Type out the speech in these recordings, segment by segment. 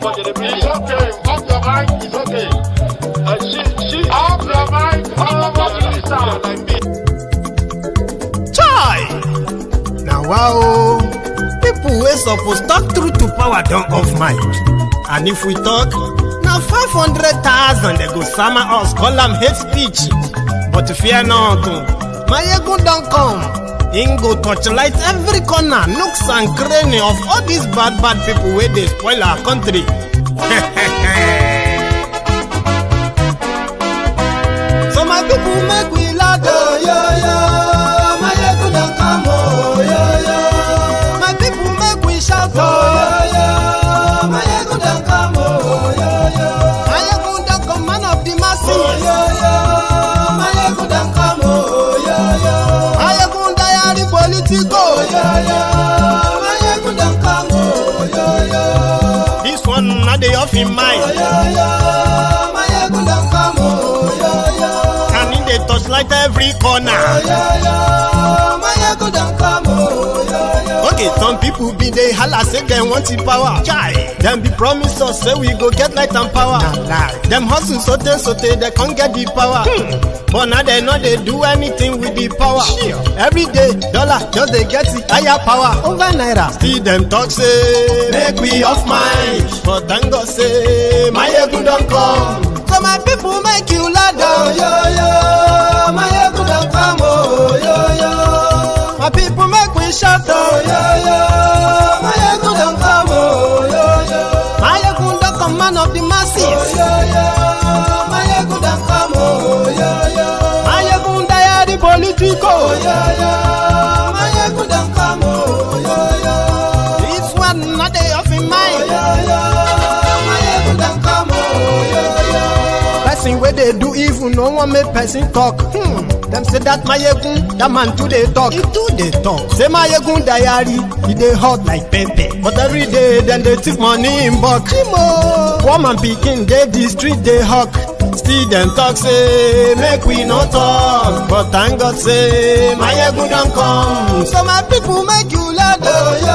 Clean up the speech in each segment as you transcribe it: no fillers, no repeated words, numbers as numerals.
It's okay. Off your mind. It's okay. She off your mind. Like me. Chai! Now wow, people wey suppose talk truth to power don't off mic. And if we talk, now 500,000 they go summer us, call them hate speech. But fear not, Maiyegun don't come. Him go torchlight every corner, nooks and cranny of all these bad people where they spoil our country. So my people make we laugh, oh, yo. Maiyegun don't come, oh, yo. My people make we shout, oh, yo. Maiyegun don't come, oh, yo. Maiyegun don't come, man of the masses, oh, yo. Maiyegun don't come, oh, yo. Maiyegun Diary Politico, oh, Maiyegun don't come, oh, yo. This one not the off in mind, oh, yo. Maiyegun don't come, oh, yo. Can in the touchlight every corner, oh, yo. Maiyegun don't come, oh, yo. Okay, some people be they holla say they want the power. Chai, them be promise us say we go get light and power. Them hustle so they can't get the power. But now they know they do anything with the power. Every day, dollar just they get the higher power over Naira. Still them talk say make we off mind. But thank God say Maiyegun don't come. So my people make you loud, oh, yo. Maiyegun don't come, oh, yo. My people make we shout, oh, yo. Maiyegun don't come, oh, yo. Maiyegun don't come, man of the masses, oh, yo. Maiyegun don't come, oh, yo. Maiyegun Diary Politico, oh, yo. Maiyegun don't come, oh, yo. This one not they off in mind, oh, yo. Maiyegun don't come, oh, yo. Person where they do evil, no one make person talk. Them say that Maiyegun, that man too they talk. He too they talk. Say Maiyegun Diary, he they hot like pepper. But every day then they take money in bulk. Poor man picking, they the street they hawk. Still them talk say make we not talk. But thank God say Maiyegun don't come. So my people make you loud, oh, yo.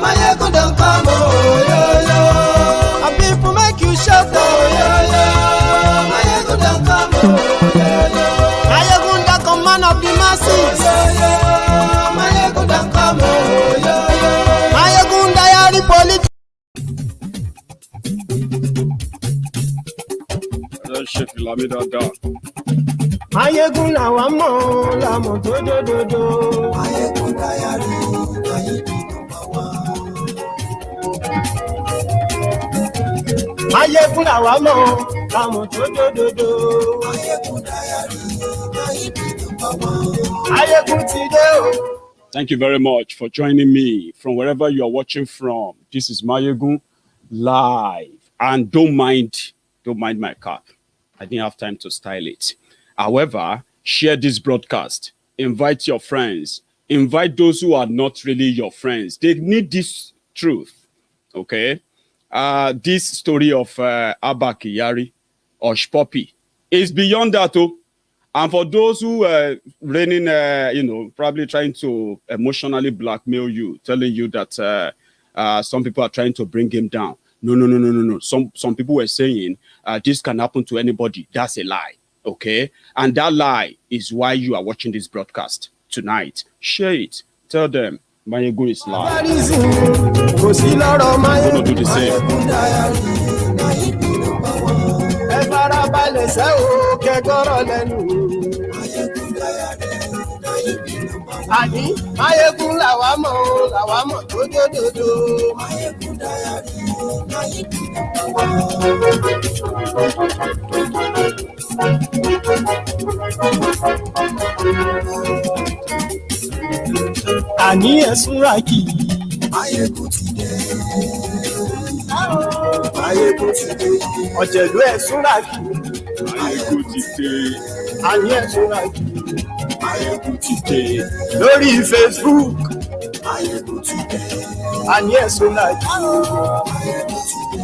Maiyegun don't come, oh, yo. My people make you shout, oh, yo. Maiyegun don't come, oh, yo. Maiyegun don't come, man of the masses, oh, yo. Maiyegun don't come, oh, yo. Maiyegun Diary Politico. Maiyegun làwa mọ̀ làmọ̀ tó dòdòdò. Maiyegun Diary, Maiyegun làwa mọ̀ làmọ̀ tó dòdòdò. Maiyegun Diary, Maiyegun ti dé o. Thank you very much for joining me from wherever you are watching from. This is Maiyegun live, and don't mind my cap. I didn't have time to style it. However, share this broadcast. Invite your friends. Invite those who are not really your friends. They need this truth. Okay? This story of Abba Kyari or Hushpuppi is beyond that. And for those who are raining, probably trying to emotionally blackmail you, telling you that some people are trying to bring him down. No. Some people were saying this can happen to anybody. That's a lie. Okay? And that lie is why you are watching this broadcast tonight. Share it. Tell them Maiyegun is live. I'm going to do the same. Ani Maiyegun làwa mọ̀ tó dòdòdò. Maiyegun Diary, Ani ẹ̀sùn ràkì. Maiyegun ti dé. Maiyegun ti dé. Ọ̀jẹ̀lú ẹ̀sùn ràkì. Maiyegun ti dé. Ani ẹ̀sùn ràkì. Maiyegun ti dé. Lórí Facebook. Maiyegun ti dé. Ani ẹ̀sùn ràkì. Maiyegun ti dé.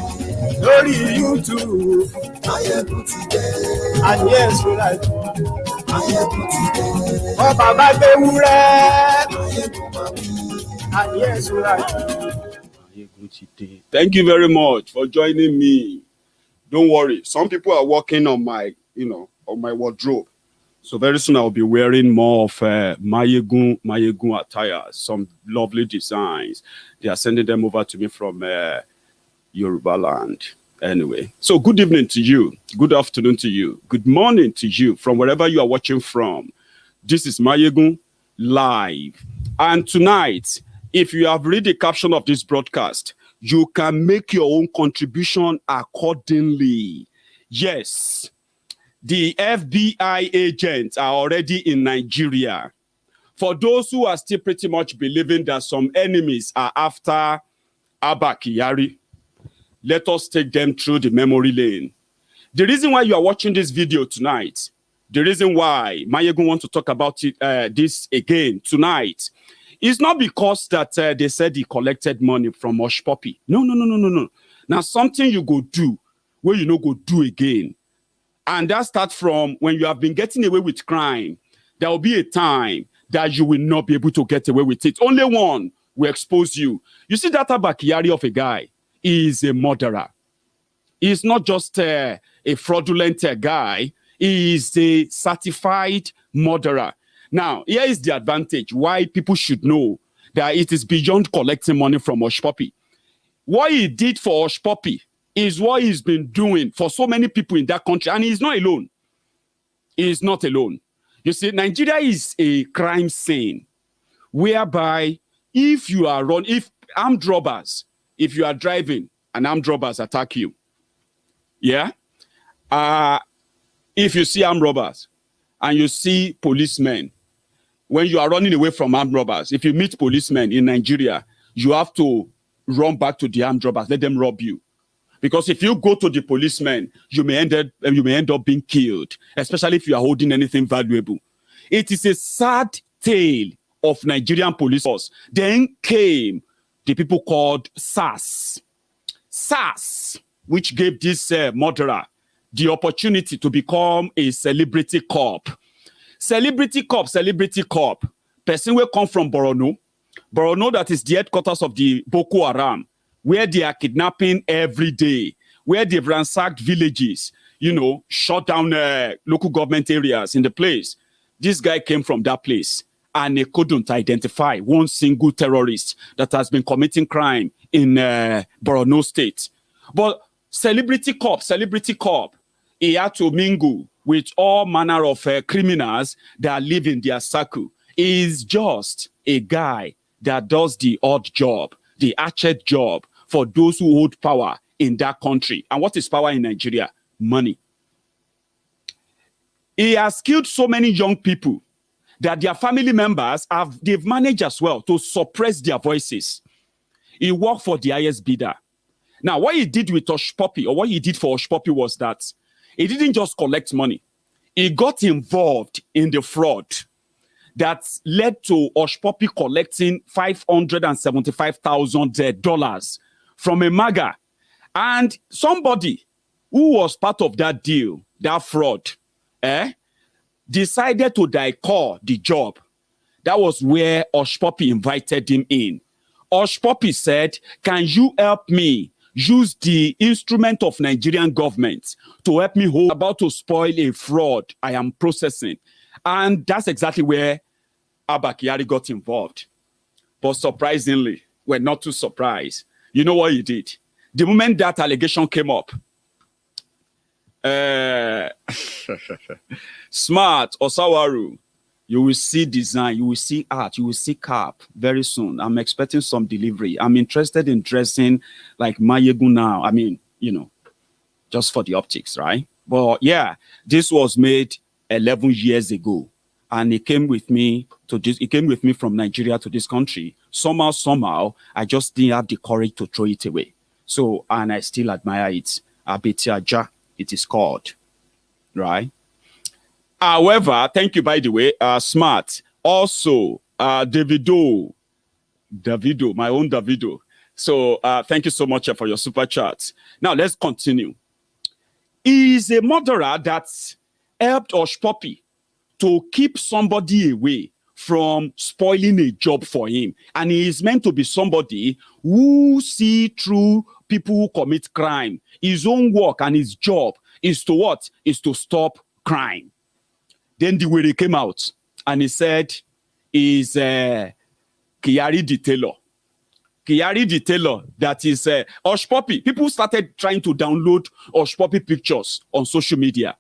Lórí YouTube. Maiyegun ti dé. Ani ẹ̀sùn ràkì. Maiyegun ti dé. Ọba bá gbé wúrẹ́. Maiyegun máa wí. Ani ẹ̀sùn ràkì. Maiyegun ti dé. Thank you very much for joining me. Don't worry. Some people are working on my, on my wardrobe. So very soon I'll be wearing more of Maiyegun attire, some lovely designs. They are sending them over to me from Yoruba land. Anyway, so good evening to you. Good afternoon to you. Good morning to you from wherever you are watching from. This is Maiyegun Live. And tonight, if you have read the caption of this broadcast, you can make your own contribution accordingly. Yes, the FBI agents are already in Nigeria. For those who are still pretty much believing that some enemies are after Abba Kyari, let us take them through the memory lane. The reason why you are watching this video tonight, the reason why Maiyegun wants to talk about it, this again tonight, is not because that they said he collected money from Hushpuppi. No. Now something you go do, where you no go do again. And that starts from when you have been getting away with crime. There will be a time that you will not be able to get away with it. Only one will expose you. You see that Abba Kyari of a guy is a murderer. He's not just a fraudulent guy. He is a certified murderer. Now, here is the advantage why people should know that it is beyond collecting money from Hushpuppi. What he did for Hushpuppi is what he's been doing for so many people in that country. And he's not alone. He is not alone. You see, Nigeria is a crime scene whereby if you are if armed robbers, if you are driving and armed robbers attack you, yeah? If you see armed robbers and you see policemen, when you are running away from armed robbers, if you meet policemen in Nigeria, you have to run back to the armed robbers, let them rob you. Because if you go to the policemen, you may end up being killed, especially if you are holding anything valuable. It is a sad tale of Nigerian police force. Then came the people called SARS. SARS, which gave this murderer the opportunity to become a celebrity cop. Celebrity cop. Person will come from Borno. Borno, that is the headquarters of the Bokohari, where they are kidnapping every day, where they've ransacked villages, shut down local government areas in the place. This guy came from that place, and they couldn't identify one single terrorist that has been committing crime in Borno State. But celebrity cop, he had to mingle with all manner of criminals that live in their circle. He is just a guy that does the odd job, the hatchet job, for those who hold power in that country. And what is power in Nigeria? Money. He has killed so many young people that their family members they've managed as well to suppress their voices. He worked for the highest bidder. Now, what he did with Hushpuppi, or what he did for Hushpuppi, was that he didn't just collect money. He got involved in the fraud that led to Hushpuppi collecting $575,000 from a MAGA. And somebody who was part of that deal, that fraud, decided to decor the job. That was where Hushpuppi invited him in. Hushpuppi said, can you help me use the instrument of Nigerian government to help me hold about to spoil a fraud I am processing? And that's exactly where Abba Kyari got involved. But surprisingly, we're not too surprised. You know what he did? The moment that allegation came up, Smart Osawaru, you will see design, you will see art, you will see cap very soon. I'm expecting some delivery. I'm interested in dressing like Maiyegun now. I mean, just for the optics, right? But yeah, this was made 11 years ago. And it came with me from Nigeria to this country. Somehow, I just didn't have the courage to throw it away. So, and I still admire it. Abetiaja, it is called, right? However, thank you, by the way, Smart. Also, Davido, my own Davido. So, thank you so much for your super chat. Now, let's continue. He is a murderer that helped Hushpuppi to keep somebody away from spoiling a job for him. And he is meant to be somebody who see through people who commit crime. His own work and his job is to what? Is to stop crime. Then the way he came out and he said, is Kyari the tailor. Kyari the tailor, that is Hushpuppi. People started trying to download Hushpuppi pictures on social media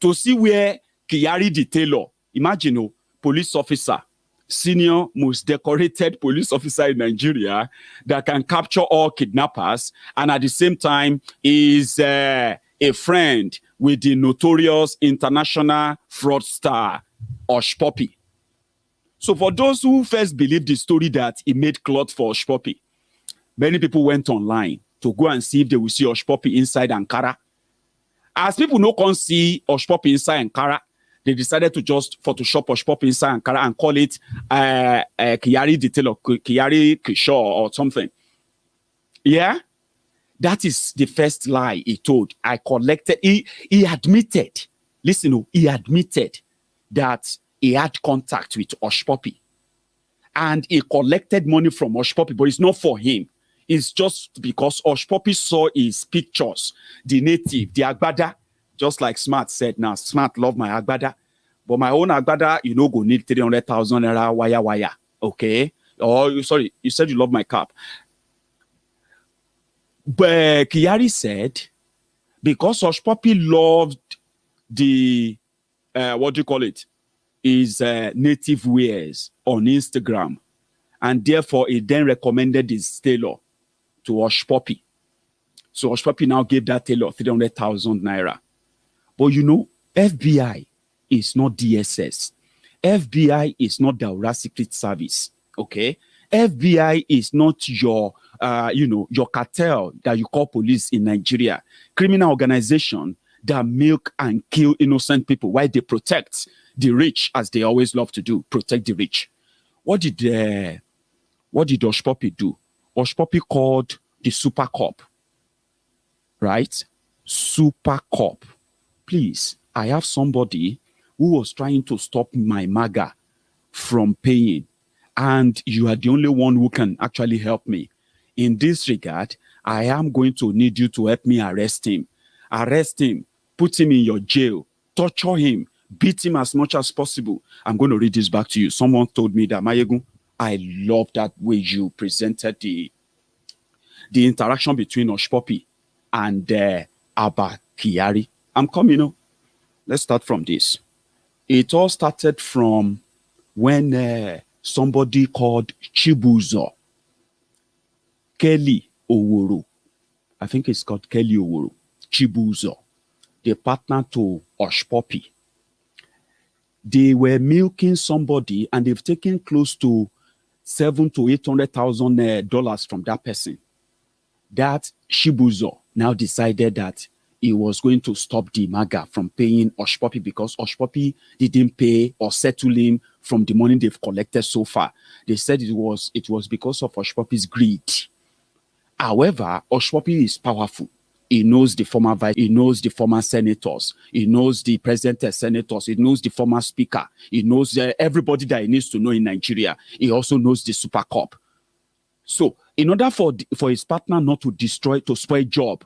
to see where Kyari the tailor, imagine, police officer, senior, most decorated police officer in Nigeria that can capture all kidnappers, and at the same time is a friend with the notorious international fraudster Hushpuppi. So for those who first believed the story that he made cloth for Hushpuppi, many people went online to go and see if they will see Hushpuppi inside Ankara. As people no can see Hushpuppi inside Ankara, they decided to just Photoshop Hushpuppi inside Ankara and call it Kyari the tailor, Kyari Kishore or something. Yeah? That is the first lie he told. I collected, he admitted, listen, he admitted that he had contact with Hushpuppi. And he collected money from Hushpuppi, but it's not for him. It's just because Hushpuppi saw his pictures, the native, the Agbada, just like Smart said. Now, Smart love my Agbada, but my own Agbada, go need 300,000 naira wire, okay? Or, sorry, you said you love my cap. But Kyari said, because Hushpuppi loved the, what do you call it? His native wears on Instagram, and therefore he then recommended his tailor to Hushpuppi. So Hushpuppi now gave that tailor 300,000 naira. But FBI is not DSS. FBI is not the Aura Secret Service. Okay, FBI is not your your cartel that you call police in Nigeria. Criminal organization that milk and kill innocent people while they protect the rich, as they always love to do, protect the rich. What did Hushpuppi do? Hushpuppi called the Super Cop, right? Super Cop. Please, I have somebody who was trying to stop my MAGA from paying, and you are the only one who can actually help me. In this regard, I am going to need you to help me arrest him. Arrest him, put him in your jail, torture him, beat him as much as possible. I'm going to read this back to you. Someone told me that, Maiyegun, I love that way you presented the interaction between Hushpuppi and Abba Kyari. I'm coming. Let's start from this. It all started from when somebody called Chibuzo, Kelly Oworo, I think it's called Kelly Oworo, Chibuzo, the partner to Hushpuppi. They were milking somebody, and they've taken close to $700,000 to $800,000 from that person. That Chibuzo now decided that he was going to stop the MAGA from paying Hushpuppi because Hushpuppi didn't pay or settle him from the money they've collected so far. They said it was because of Hushpuppi's greed. However, Hushpuppi is powerful. He knows the former vice, he knows the former senators, he knows the present senators, he knows the former speaker, he knows everybody that he needs to know in Nigeria. He also knows the Super Cop. So, in order for his partner not to spoil job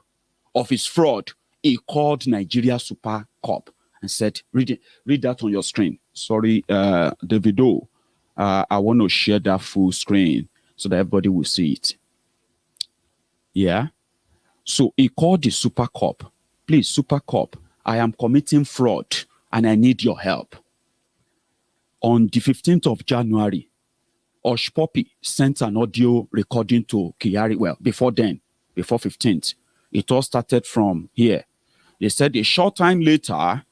of his fraud, he called Nigeria Super Cop and said, read that on your screen. Sorry, Davido, I want to share that full screen so that everybody will see it. Yeah. So he called the Super Cop. Please, Super Cop, I am committing fraud and I need your help. On the 15th of January, Hushpuppi sent an audio recording to Kyari. Well, before then, before 15th, it all started from here. They said a short time later,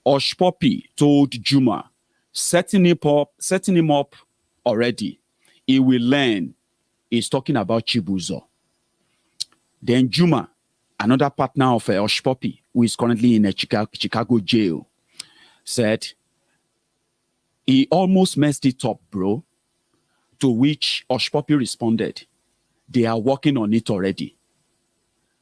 Hushpuppi told Juma, setting him up already. He will learn. He's talking about Chibuzo. Then Juma, another partner of Hushpuppi, who is currently in a Chicago jail, said, he almost messed it up, bro. To which Hushpuppi responded, they are working on it already.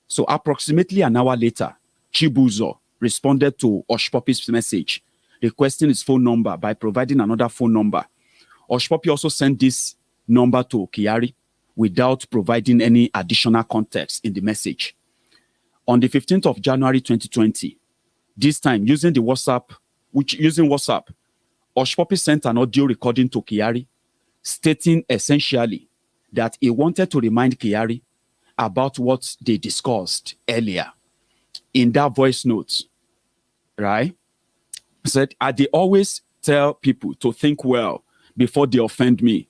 So approximately an hour later, Chibuzo responded to Hushpuppi's message, requesting his phone number by providing another phone number. Hushpuppi also sent this number to Kyari, without providing any additional context in the message. On the 15th of January 2020, this time using WhatsApp, Hushpuppi sent an audio recording to Kyari stating essentially that he wanted to remind Kyari about what they discussed earlier in that voice note, right? He said, they always tell people to think well before they offend me.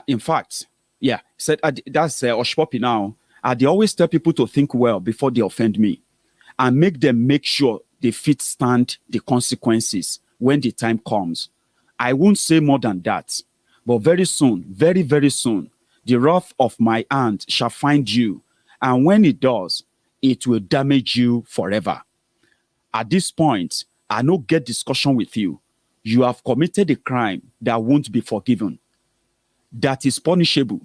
In fact, yeah, he said, that's Hushpuppi now. They always tell people to think well before they offend me and make sure they fit stand the consequences when the time comes. I won't say more than that, but very soon, very, very soon, the wrath of my hand shall find you, and when it does, it will damage you forever. At this point, I no get discussion with you. You have committed a crime that won't be forgiven, that is punishable,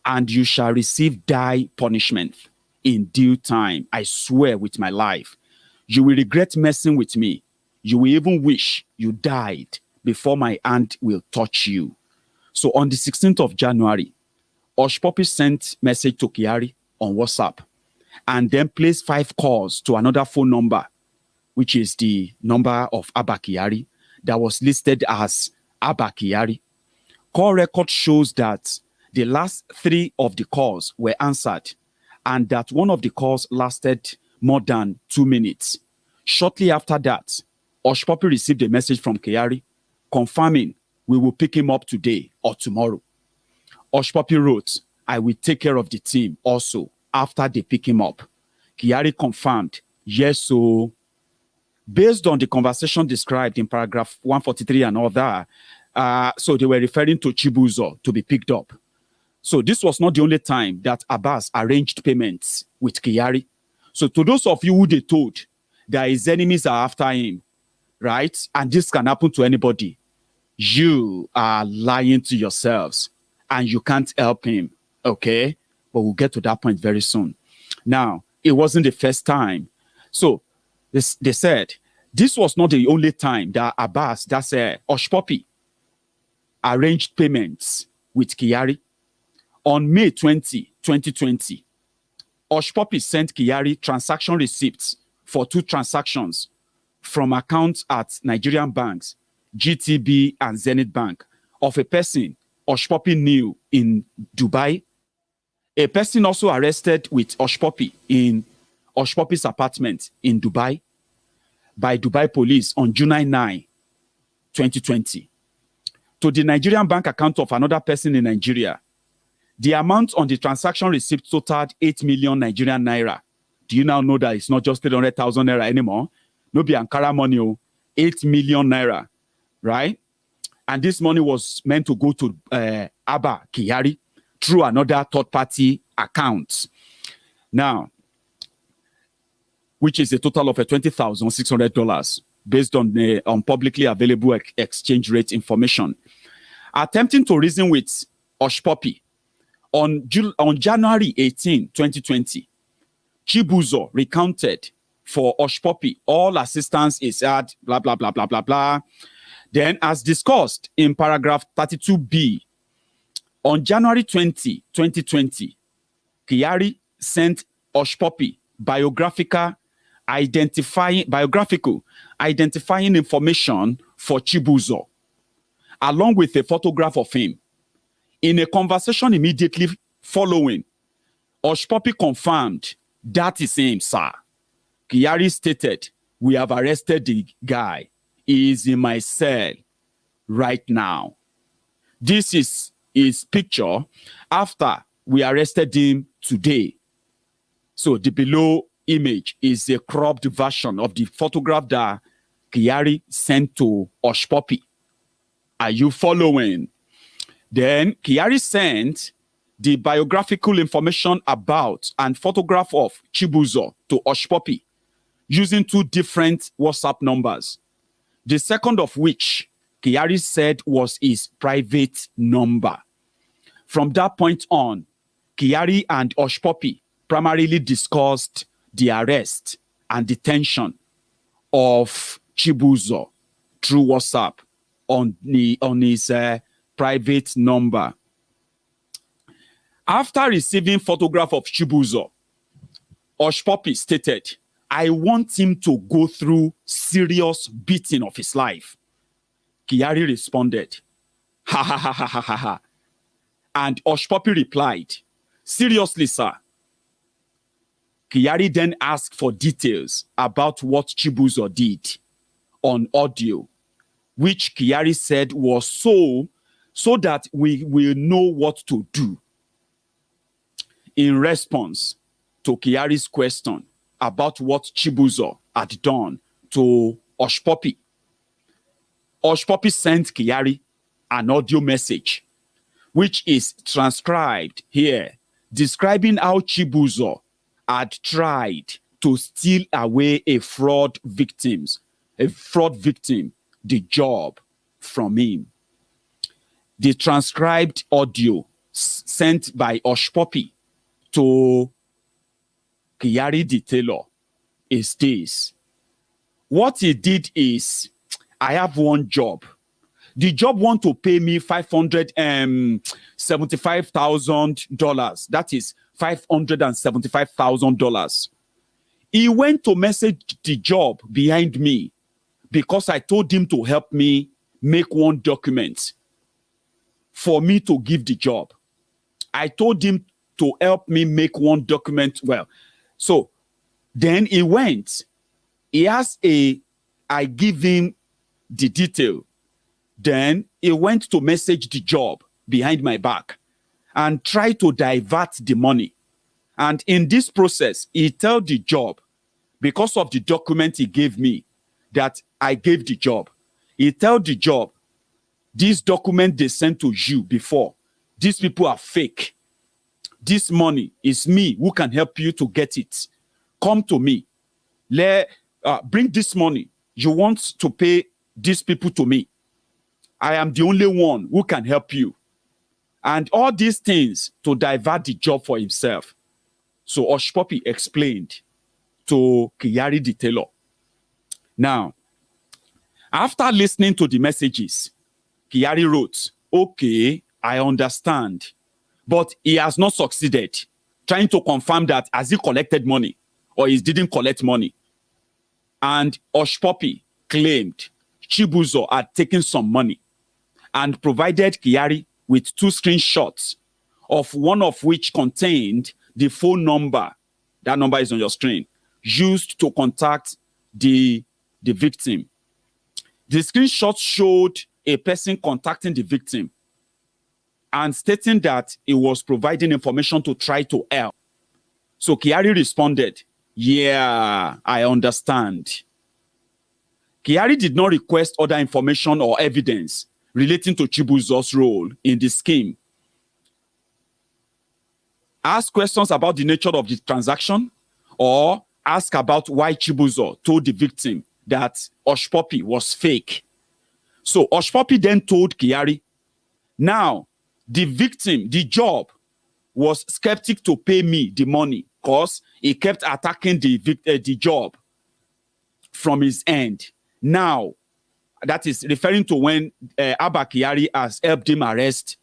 and you shall receive die punishment in due time. I swear with my life. You will regret messing with me. You will even wish you died before my hand will touch you. So on the 16th of January, Hushpuppi sent message to Kyari on WhatsApp and then placed 5 calls to another phone number, which is the number of Abba Kyari that was listed as Abba Kyari. Call record shows that the last 3 of the calls were answered and that one of the calls lasted more than 2 minutes. Shortly after that, Hushpuppi received a message from Kyari confirming we will pick him up today or tomorrow. Hushpuppi wrote, I will take care of the team also after they pick him up. Kyari confirmed, yes, so based on the conversation described in paragraph 143 and all that, so they were referring to Chibuzo to be picked up. So this was not the only time that Abbas arranged payments with Kyari. So to those of you who they told that his enemies are after him, right? And this can happen to anybody. You are lying to yourselves and you can't help him, okay? But we'll get to that point very soon. Now, it wasn't the first time. So they said, this was not the only time that Abbas, that's Hushpuppi, arranged payments with Kyari. On May 20, 2020, Hushpuppi sent Kyari transaction receipts for 2 transactions from accounts at Nigerian banks, GTB and Zenith Bank, of a person Hushpuppi knew in Dubai. A person also arrested with Hushpuppi in Hushpuppi's apartment in Dubai by Dubai police on July 9, 2020. To the Nigerian bank account of another person in Nigeria, the amount on the transaction receipt totaled 8 million Nigerian naira. Do you now know that it's not just 300,000 naira anymore? No be Ankara money, 8 million naira, right? And this money was meant to go to Abba Kyari through another third-party account. Now, which is a total of $20,600 based on publicly available exchange rate information. Attempting to reason with Hushpuppi, on January 18, 2020, Chibuzo recounted for Hushpuppi all assistance is at blah, blah, blah, blah, blah, blah. Then, as discussed in paragraph 32B, on January 20, 2020, Kyari sent Hushpuppi biographical identifying information for Chibuzo, along with a photograph of him. In a conversation immediately following, Hushpuppi confirmed, that is him, sir. Kyari stated, we have arrested the guy. He is in my cell right now. This is his picture after we arrested him today. So the below image is a cropped version of the photograph that Kyari sent to Hushpuppi. Are you following? Then Kyari sent the biographical information about and photograph of Chibuzo to Hushpuppi using 2 different WhatsApp numbers. The second of which Kyari said was his private number. From that point on, Kyari and Hushpuppi primarily discussed the arrest and detention of Chibuzo through WhatsApp on his private number. After receiving photograph of Chibuzo, Hushpuppi stated, I want him to go through serious beating of his life. Kyari responded, ha ha ha ha ha ha ha. And Hushpuppi replied, seriously, sir. Kyari then asked for details about what Chibuzo did on audio, which Kyari said was so that we will know what to do. In response to Kyari's question about what Chibuzo had done to Hushpuppi, Hushpuppi sent Kyari an audio message, which is transcribed here, describing how Chibuzo had tried to steal away a fraud victim, the job from him. The transcribed audio sent by Hushpuppi to Kyari the tailor is this. What he did is, I have one job. The job want to pay me $575,000. That is $575,000. He went to message the job behind me because I told him to help me make one document for me to give the job. I told him to help me make one document. Well, so then he went. I give him the detail. Then he went to message the job behind my back and try to divert the money. And in this process, he told the job, because of the document he gave me, that I gave the job. He told the job, this document they sent to you before, these people are fake. This money is me who can help you to get it. Come to me. Bring this money. You want to pay these people to me. I am the only one who can help you. And all these things to divert the job for himself. So Hushpuppi explained to Kyari the tailor. Now, after listening to the messages, Kyari wrote, okay, I understand. But he has not succeeded trying to confirm that has he collected money or he didn't collect money. And Hushpuppi claimed Chibuzo had taken some money and provided Kyari with 2 screenshots, of one of which contained the phone number, that number is on your screen, used to contact the victim. The screenshot showed a person contacting the victim and stating that he was providing information to try to help. So Kyari responded, yeah, I understand. Kyari did not request other information or evidence relating to Chibuzo's role in the scheme. Ask questions about the nature of the transaction, or ask about why Chibuzo told the victim that Hushpuppi was fake. So Hushpuppi then told Kyari, now the victim, the job, was skeptic to pay me the money because he kept attacking the job from his end. Now, that is referring to when Abba Kyari has helped him arrest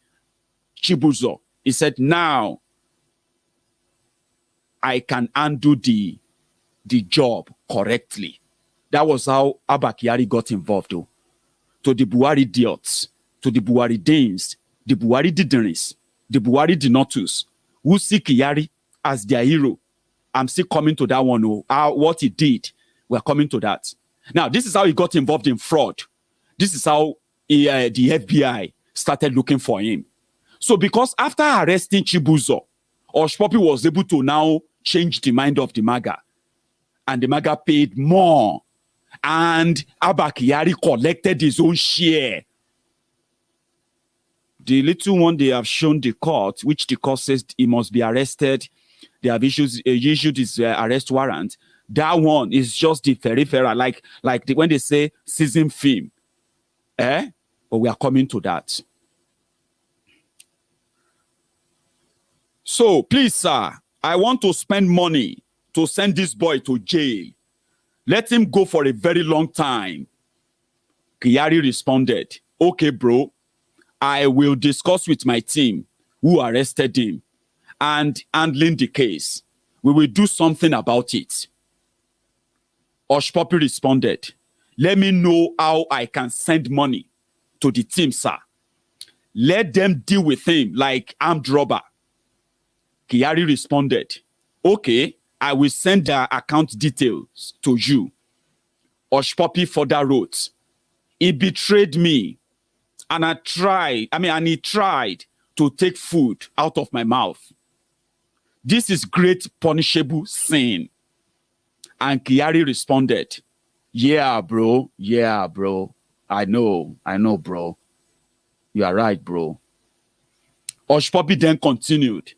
Chibuzo. He said, now I can undo the job correctly. That was how Abba Kyari got involved, though. To the Buhari idiots, to the Buhari Danes, the Buhari Dideris, the Buhari Dinotus, who see Kyari as their hero. I'm still coming to that one. What he did, we're coming to that. Now, this is how he got involved in fraud. This is how the FBI started looking for him. So because after arresting Chibuzo, Hushpuppi was able to now change the mind of the MAGA. And the MAGA paid more. And Abba Kyari collected his own share. The little one they have shown the court, which the court says he must be arrested. They have issued his arrest warrant. That one is just the peripheral, like when they say season film. But we are coming to that. So, please, sir, I want to spend money to send this boy to jail. Let him go for a very long time. Kyari responded, okay, bro, I will discuss with my team who arrested him and handling the case. We will do something about it. Hushpuppi responded, let me know how I can send money to the team, sir. Let them deal with him like armed robber. Kyari responded, okay, I will send their account details to you. Hushpuppi further wrote, he betrayed me and he tried to take food out of my mouth. This is great punishable sin. And Kyari responded, yeah, bro. I know, bro. You are right, bro. Hushpuppi then continued,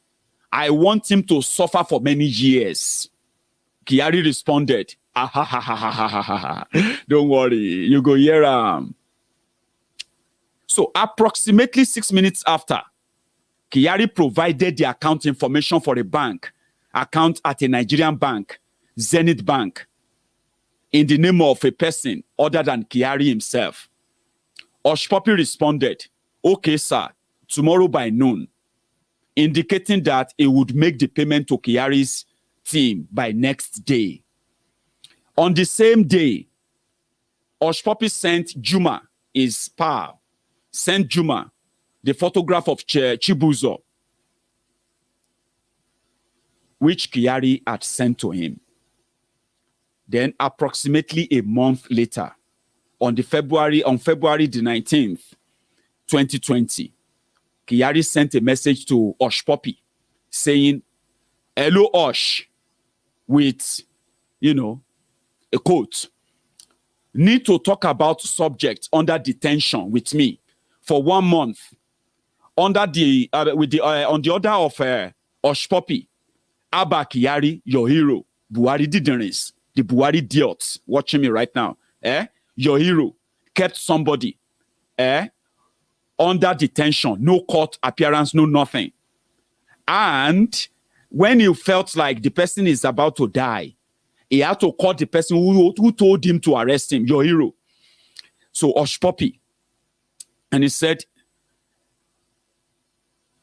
I want him to suffer for many years. Kyari responded, don't worry, you go hear him. So approximately 6 minutes after, Kyari provided the account information for a bank account at a Nigerian bank, Zenith Bank, in the name of a person other than Kyari himself. Hushpuppi responded, okay, sir, tomorrow by noon, indicating that he would make the payment to Kyari's team by next day. On the same day, Hushpuppi sent Juma, his pal, the photograph of Chibuzo, which Kyari had sent to him. Then approximately a month later, on February the 19th, 2020, Kyari sent a message to Hushpuppi saying, hello, Hush, with, a quote, need to talk about subjects under detention with me for 1 month on the order of Hushpuppi, Abba Kyari, your hero, Buhari Diderins, the Buhari idiots watching me right now, your hero kept somebody under detention, no court appearance, no nothing. And when he felt like the person is about to die, he had to call the person who told him to arrest him, your hero. So Hushpuppi, and he said,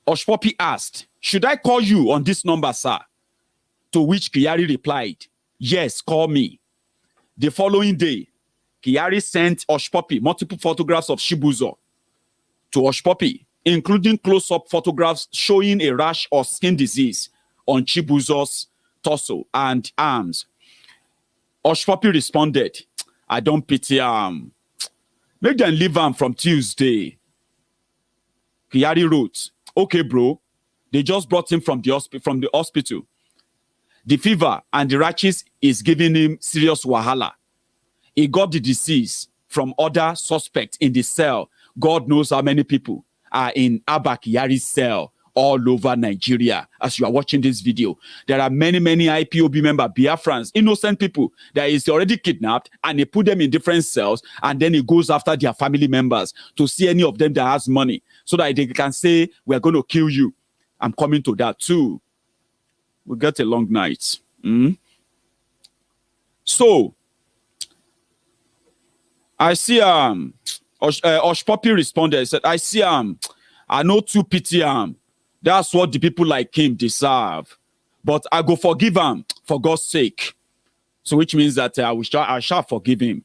Hushpuppi asked, should I call you on this number, sir? To which Kyari replied, yes, call me. The following day, Kyari sent Hushpuppi multiple photographs of Chibuzo to Hushpuppi, including close-up photographs showing a rash or skin disease on Chibuzo's torso and arms. Hushpuppi responded, I don't pity him. Make them leave him from Tuesday. Kyari wrote, okay, bro. They just brought him from the hospital. The fever and the rashes is giving him serious wahala. He got the disease from other suspects in the cell. God knows how many people are in Abba Kyari's cell all over Nigeria. As you are watching this video, there are many IPOB member Biafrans, innocent people that is already kidnapped, and they put them in different cells, and then he goes after their family members to see any of them that has money, so that they can say, we're going to kill you. I'm coming to that too. We'll get a long night. So, I see Hushpuppi responded. He said, I see I know too pity that's what the people like him deserve. But I go forgive him for God's sake. So which means that I shall forgive him.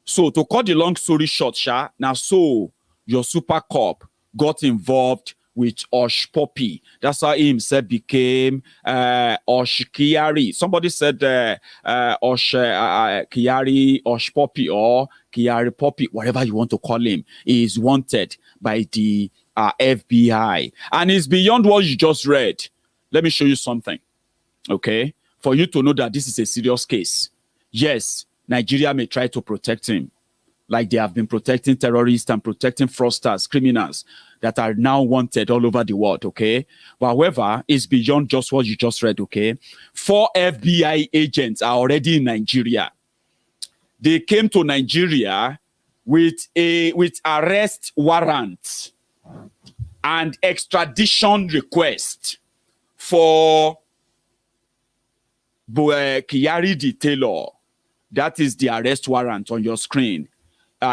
So to cut the long story short, now so your super cop got involved with Hushpuppi. That's how he himself became Kyari. Somebody said Kyari, Hushpuppi, or Kyari Poppy, whatever you want to call him, he is wanted by the FBI. And it's beyond what you just read. Let me show you something, okay? For you to know that this is a serious case. Yes, Nigeria may try to protect him, like they have been protecting terrorists and protecting fraudsters, criminals that are now wanted all over the world, okay? But however, it's beyond just what you just read, okay? 4 FBI agents are already in Nigeria. They came to Nigeria with arrest warrant and extradition request for Kyari the Tailor. That is the arrest warrant on your screen,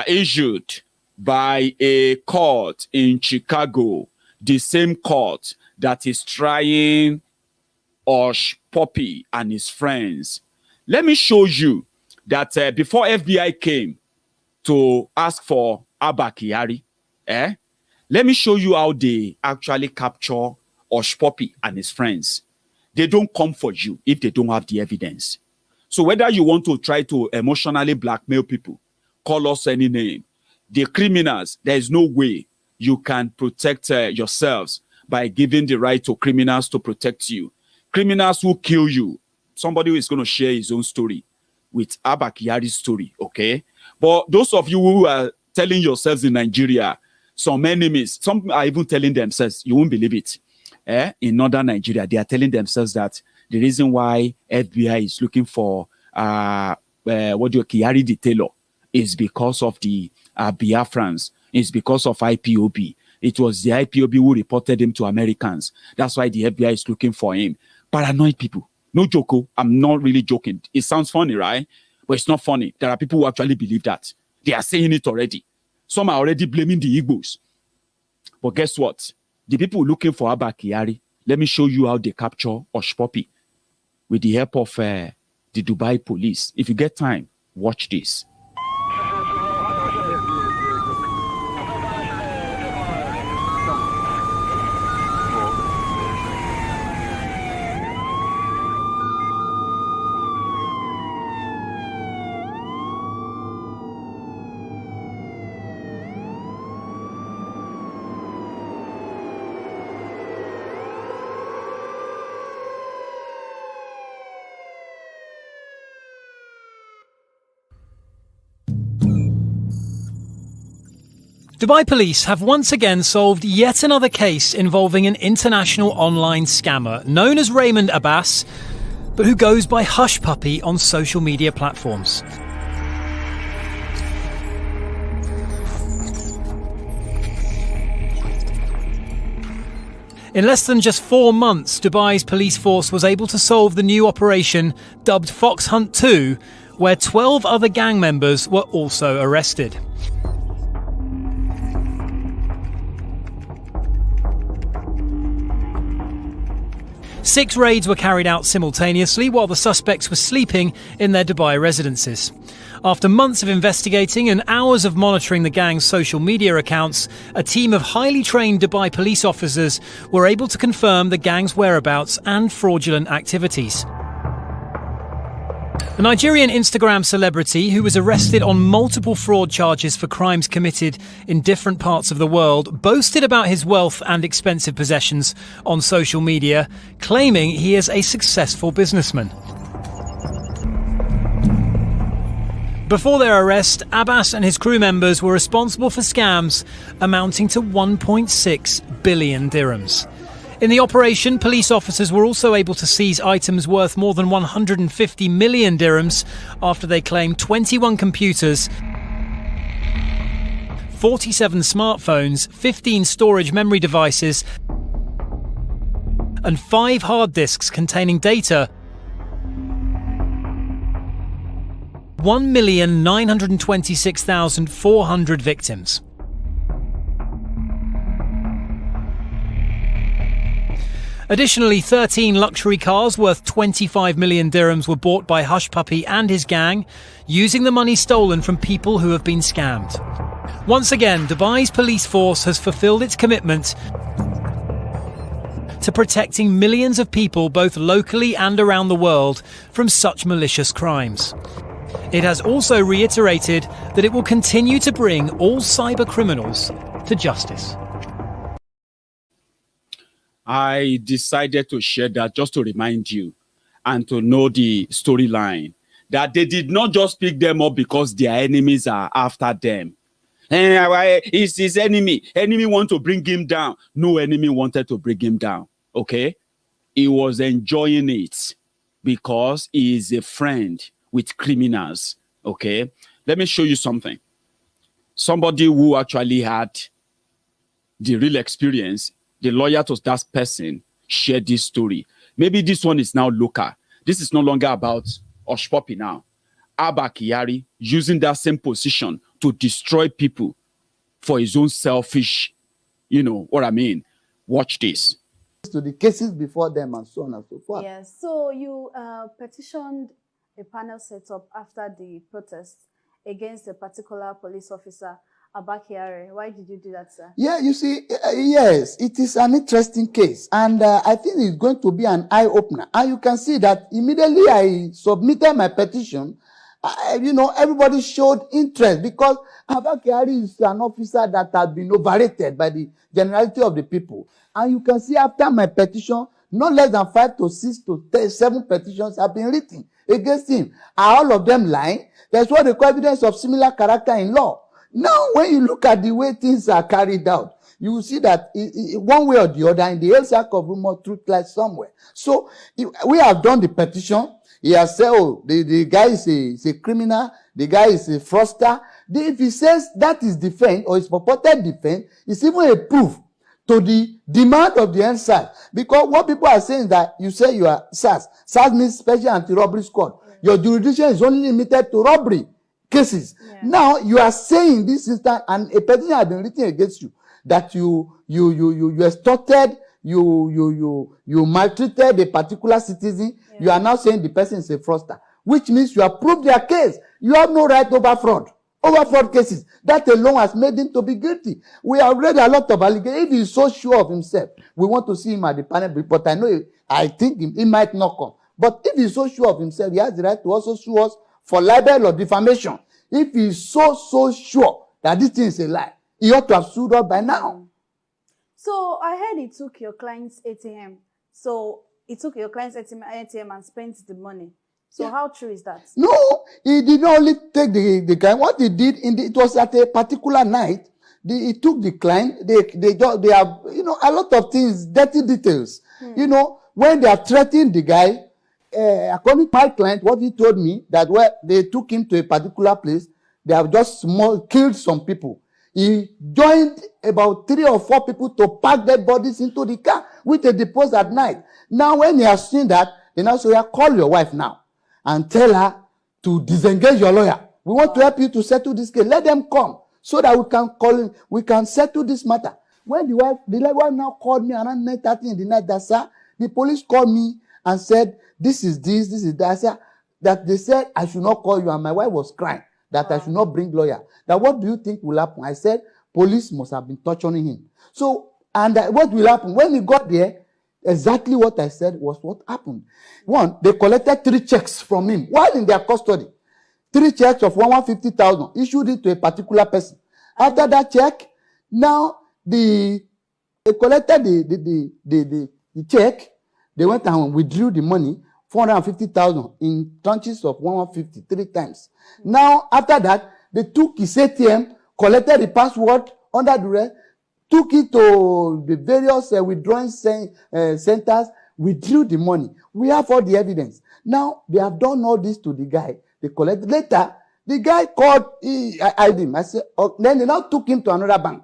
issued by a court in Chicago, the same court that is trying Hushpuppi and his friends. Let me show you that before FBI came to ask for Abba Kyari, let me show you how they actually capture Hushpuppi and his friends. They don't come for you if they don't have the evidence. So whether you want to try to emotionally blackmail people, call us any name, the criminals, there is no way you can protect yourselves by giving the right to criminals to protect you. Criminals who kill you, somebody who is going to share his own story with Abba Kyari's story, okay? But those of you who are telling yourselves in Nigeria, some enemies, some are even telling themselves, you won't believe it, in northern Nigeria, they are telling themselves that the reason why FBI is looking for Kyari the Tailor is because of the Biafrans, it's because of IPOB. It was the IPOB who reported him to Americans. That's why the FBI is looking for him. Paranoid people. No joke. I'm not really joking. It sounds funny, right? But it's not funny. There are people who actually believe that. They are saying it already. Some are already blaming the Igbos. But guess what? The people looking for Abba Kyari, let me show you how they capture Hushpuppi with the help of the Dubai police. If you get time, watch this. Dubai police have once again solved yet another case involving an international online scammer known as Raymond Abbas, but who goes by Hushpuppi on social media platforms. In less than just 4 months, Dubai's police force was able to solve the new operation dubbed Fox Hunt 2, where 12 other gang members were also arrested. Six raids were carried out simultaneously while the suspects were sleeping in their Dubai residences. After months of investigating and hours of monitoring the gang's social media accounts, a team of highly trained Dubai police officers were able to confirm the gang's whereabouts and fraudulent activities. The Nigerian Instagram celebrity, who was arrested on multiple fraud charges for crimes committed in different parts of the world, boasted about his wealth and expensive possessions on social media, claiming he is a successful businessman. Before their arrest, Abbas and his crew members were responsible for scams amounting to 1.6 billion dirhams. In the operation, police officers were also able to seize items worth more than 150 million dirhams after they claimed 21 computers, 47 smartphones, 15 storage memory devices, and 5 hard disks containing data. 1,926,400 victims. Additionally, 13 luxury cars worth 25 million dirhams were bought by Hushpuppi and his gang, using the money stolen from people who have been scammed. Once again, Dubai's police force has fulfilled its commitment to protecting millions of people both locally and around the world from such malicious crimes. It has also reiterated that it will continue to bring all cyber criminals to justice. I decided to share that just to remind you and to know the storyline, that they did not just pick them up because their enemies are after them. It's his enemy. Enemy want to bring him down. No enemy wanted to bring him down. Okay? He was enjoying it because he is a friend with criminals. Okay? Let me show you something. Somebody who actually had the real experience, the lawyer to that person, shared this story. Maybe this one is now local. This is no longer about Hushpuppi now. Abba Kyari using that same position to destroy people for his own selfish, you know what I mean. Watch this. to the cases before them and so on and so forth. Yes. So you petitioned a panel set up after the protest against a particular police officer, Abba Kyari. Why did you do that, sir? Yeah, you see, yes, it is an interesting case. And I think it's going to be an eye-opener. And you can see that immediately I submitted my petition, everybody showed interest because Abba Kyari is an officer that has been overrated by the generality of the people. And you can see after my petition, not less than 5 to 6 to 7 petitions have been written against him. Are all of them lying? There's what they call evidence of similar character in law. Now, when you look at the way things are carried out, you will see that one way or the other, in the whole circle of rumor, truth lies somewhere. So, we have done the petition. He has said, oh, the guy is a criminal, the guy is a fraudster. If he says that is defense, or is purported defense, it's even a proof to the demand of the NSAS. Because what people are saying is that you say you are SAS. SAS means Special Anti-Robbery Squad. Your jurisdiction is only limited to robbery cases. Yeah. Now, you are saying this instance, and a petition has been written against you, that you extorted, you maltreated a particular citizen. Yeah. You are now saying the person is a fraudster, which means you have proved their case. You have no right over fraud cases. That alone has made him to be guilty. We have read a lot of allegations. If he is so sure of himself, we want to see him at the panel, but I think he might not come. But if he is so sure of himself, he has the right to also sue us for libel or defamation. If he is so sure that this thing is a lie, he ought to have sued us by now. So I heard he took your client's ATM. So he took your client's ATM and spent the money. So yeah. How true is that? No, he did not only take the client. What he did, it was at a particular night. He took the client. They have, a lot of things, dirty details. When they have threatened the guy, according to my client, what he told me, that where they took him to a particular place, they have just killed some people. He joined about 3 or 4 people to pack dead bodies into the car, which they deposed at night. Now, when he has seen that, they now say, call your wife now and tell her to disengage your lawyer. We want to help you to settle this case. Let them come so that we can settle this matter. When the wife now called me around 9:30 in the night, that, sir, the police called me and said, this is that. I said, that they said I should not call you, and my wife was crying that I should not bring lawyer. That what do you think will happen? I said, police must have been torturing him. So, and what will happen? When he got there, exactly what I said was what happened. One, they collected 3 checks from him while in their custody. 3 checks of 150,000, issued it to a particular person. After that check, now they collected the check. They went and withdrew the money, 450,000 in tranches of 150, 3 times. Now, after that, they took his ATM, collected the password under duress, took it to the various withdrawing centers, withdrew the money. We have all the evidence. Now, they have done all this to the guy. They collected. Later, the guy called, I him. I said, then they now took him to another bank.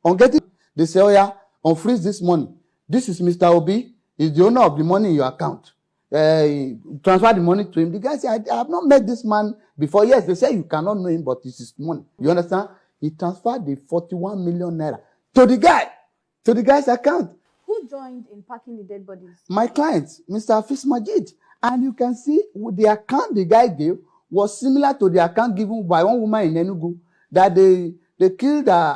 On getting, they say, oh yeah, unfreeze this money. This is Mr. Obi. He's the owner of the money in your account. Transfer the money to him. The guy said, I have not met this man before. Yes, they say you cannot know him, but this is money. You understand? He transferred the 41 million naira to the guy's account. Who joined in packing the dead bodies? My client, Mr. Afis Majid. And you can see the account the guy gave was similar to the account given by one woman in Enugu, that they killed her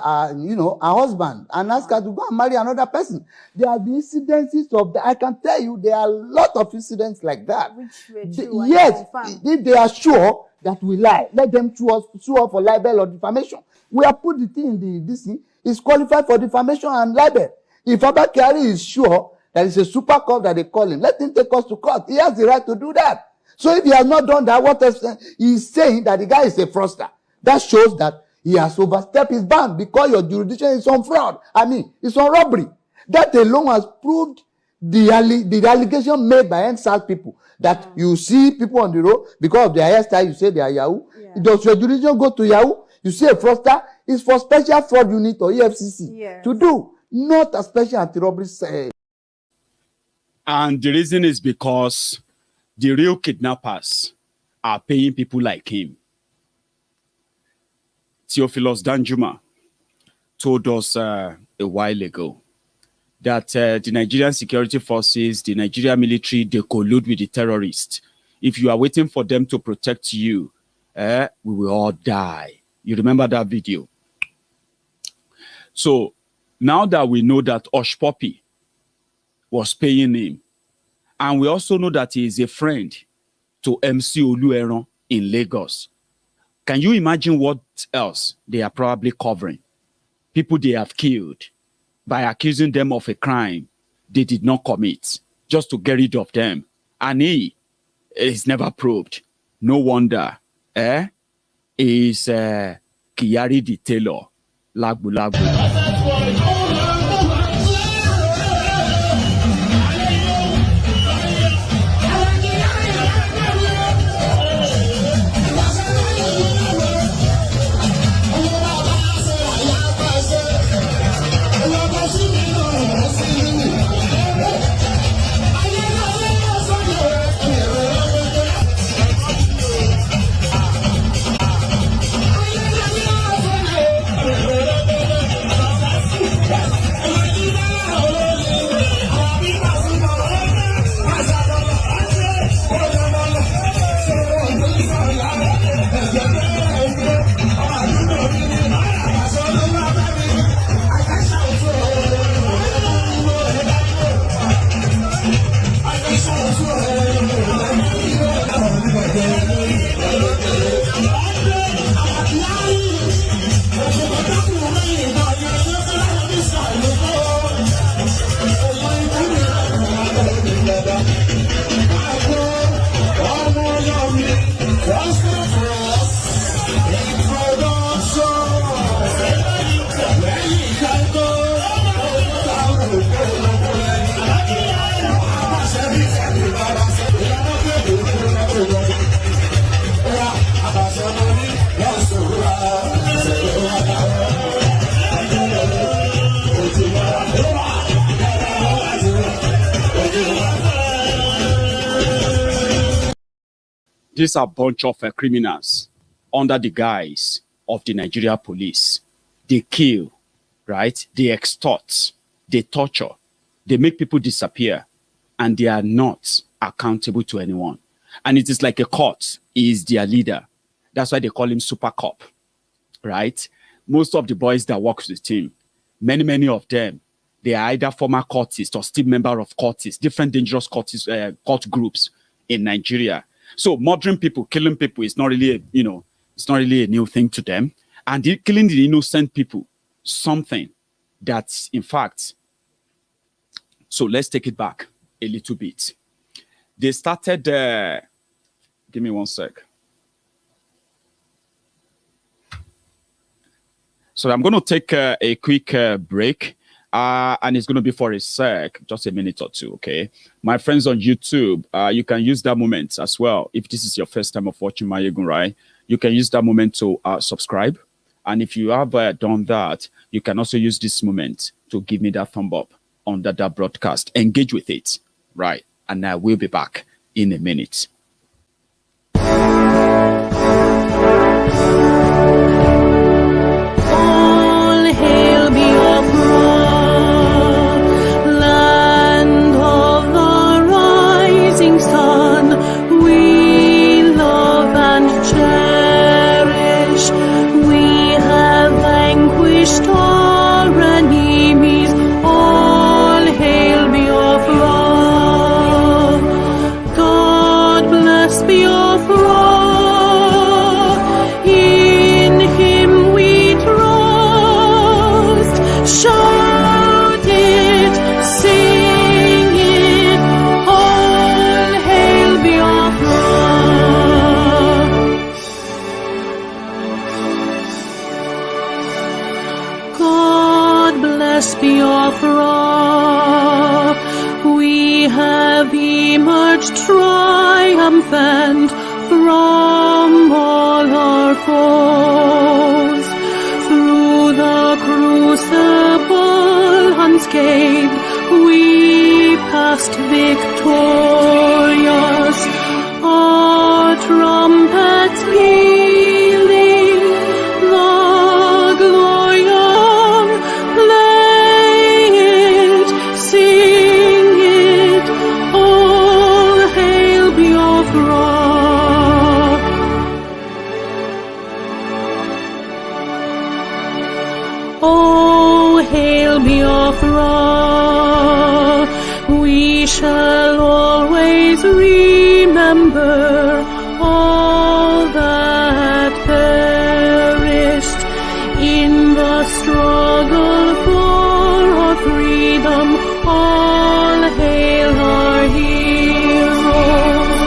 husband and asked her to go and marry another person. There are the incidences of that. I can tell you there are a lot of incidents like that. Which were true. Yes, if they are sure that we lie, let them sue us for libel or defamation. We have put the thing in this thing. Is qualified for defamation and libel. If Abba Kyari is sure that it's a super cop that they call him, let him take us to court. He has the right to do that. So if he has not done that, what else? He is saying that the guy is a fraudster. That shows that he has overstepped his bound because your jurisdiction is on fraud. It's on robbery. That alone has proved the allegation made by NSAS people that you see people on the road because of their hairstyle, you say they are Yahoo. Yeah. Does your jurisdiction go to Yahoo? You see a fraudster, it's for special fraud unit or EFCC to do, not a special anti-robbery. And the reason is because the real kidnappers are paying people like him. Theophilus Danjuma told us a while ago that the Nigerian security forces, the Nigerian military, they collude with the terrorists. If you are waiting for them to protect you, we will all die. You remember that video? So now that we know that Hushpuppi was paying him, and we also know that he is a friend to MC Olueron in Lagos, can you imagine what else they are probably covering? People they have killed by accusing them of a crime they did not commit, just to get rid of them. And he is never probed. No wonder. Is Kyari the tailor. Lagbu lagbu. These are a bunch of criminals under the guise of the Nigeria police. They kill, right? They extort, they torture, they make people disappear, and they are not accountable to anyone. And it is like a court. He is their leader. That's why they call him Super Cop, right? Most of the boys that work with him, many of them, they are either former cultists or still member of cultists, different dangerous cultists, cult groups in Nigeria. So murdering people, killing people is not really, it's not really a new thing to them. And killing the innocent people, something that's, in fact, so let's take it back a little bit. They started, give me one sec. So I'm going to take a quick break. And it's going to be for a sec, just a minute or two, okay? My friends on YouTube, you can use that moment as well. If this is your first time of watching Maiyegun, right? You can use that moment to subscribe. And if you have done that, you can also use this moment to give me that thumb up on that broadcast. Engage with it, right? And I will be back in a minute. Triumphant from all our foes, through the crucible unscathed we passed victorious, our trumpets pealing the glorious played Biafra, we shall always remember all that perished in the struggle for our freedom. All hail our heroes.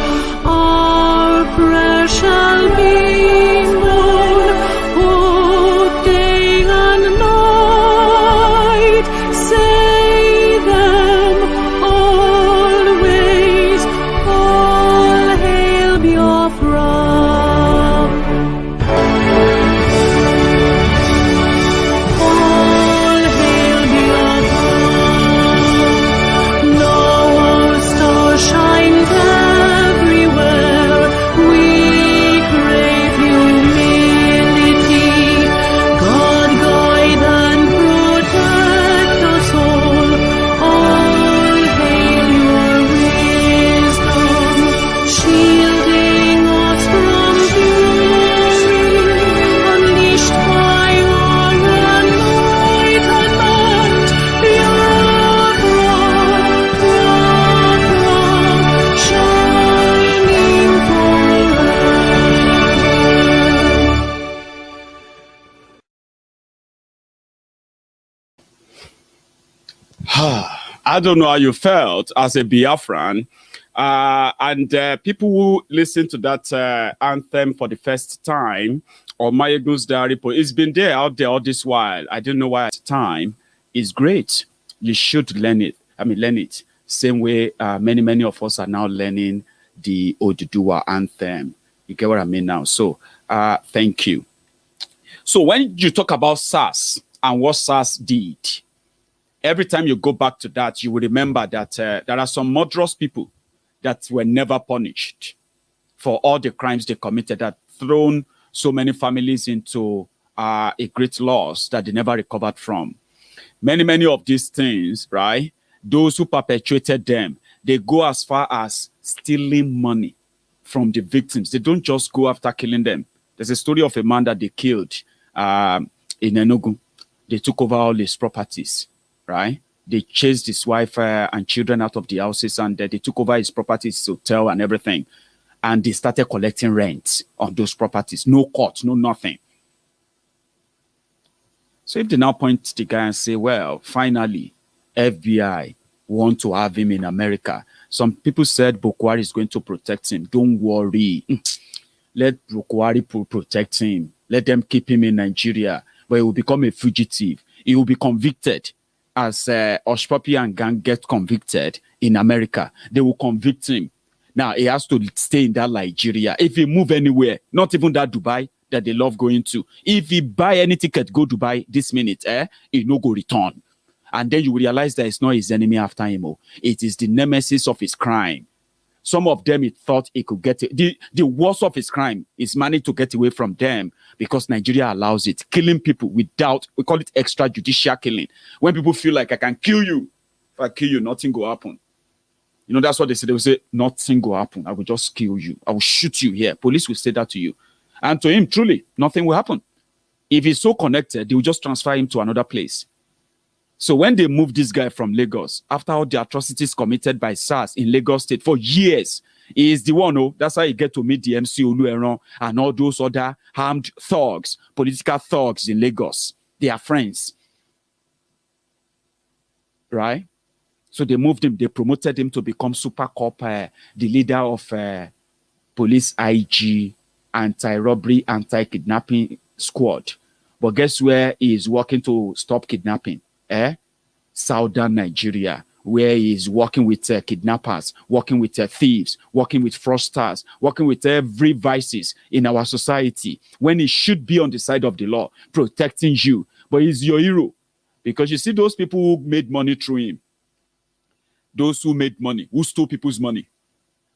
Our prayer shall be known, both day and night. Say them always. All hail Biafra. All hail Biafra. Now our star shines everywhere. We crave humility. God guide and protect us all. All hail your wisdom, shielding us from fury, unleashed by our enlightenment. Biafra, shining forever. I don't know how you felt as a Biafran. And people who listen to that anthem for the first time, or Maiyegun's Diary, it's been there out there all this while. I didn't know why at the time. It's great. You should learn it. Learn it. Same way many of us are now learning the Oduduwa anthem. You get what I mean now? So thank you. So when you talk about SARS and what SARS did, every time you go back to that, you will remember that there are some murderous people that were never punished for all the crimes they committed, that thrown so many families into a great loss that they never recovered from. Many of these things, right? Those who perpetuated them, they go as far as stealing money from the victims. They don't just go after killing them. There's a story of a man that they killed in Enugu. They took over all his properties, right? They chased his wife and children out of the houses, and they took over his properties, his hotel and everything. And they started collecting rent on those properties. No court, no nothing. So if they now point to the guy and say, well, finally, FBI want to have him in America. Some people said Bokohari is going to protect him. Don't worry. Let Bokohari protect him. Let them keep him in Nigeria. But he will become a fugitive. He will be convicted. As Hushpuppi and gang get convicted in America, they will convict him. Now, he has to stay in that Nigeria. If he move anywhere, not even that Dubai that they love going to, if he buy any ticket, go Dubai this minute, he no go return. And then you will realize that it's not his enemy after him. It is the nemesis of his crime. Some of them, he thought he could get it. The worst of his crime is managed to get away from them because Nigeria allows it. Killing people without, we call it extrajudicial killing. When people feel like I can kill you, if I kill you, nothing will happen. You know, that's what they say. They will say, nothing will happen. I will just kill you. I will shoot you here. Police will say that to you. And to him, truly, nothing will happen. If he's so connected, they will just transfer him to another place. So when they moved this guy from Lagos, after all the atrocities committed by SARS in Lagos State for years, he is the one, that's how you get to meet the MC Olueron and all those other armed thugs, political thugs in Lagos. They are friends. Right? So they moved him, they promoted him to become Super Cop, the leader of police IG, anti-robbery, anti-kidnapping squad. But guess where he is working to stop kidnapping? Southern Nigeria, where he is working with kidnappers, working with thieves, working with fraudsters, working with every vices in our society, when he should be on the side of the law, protecting you. But he's your hero. Because you see those people who made money through him, those who made money, who stole people's money,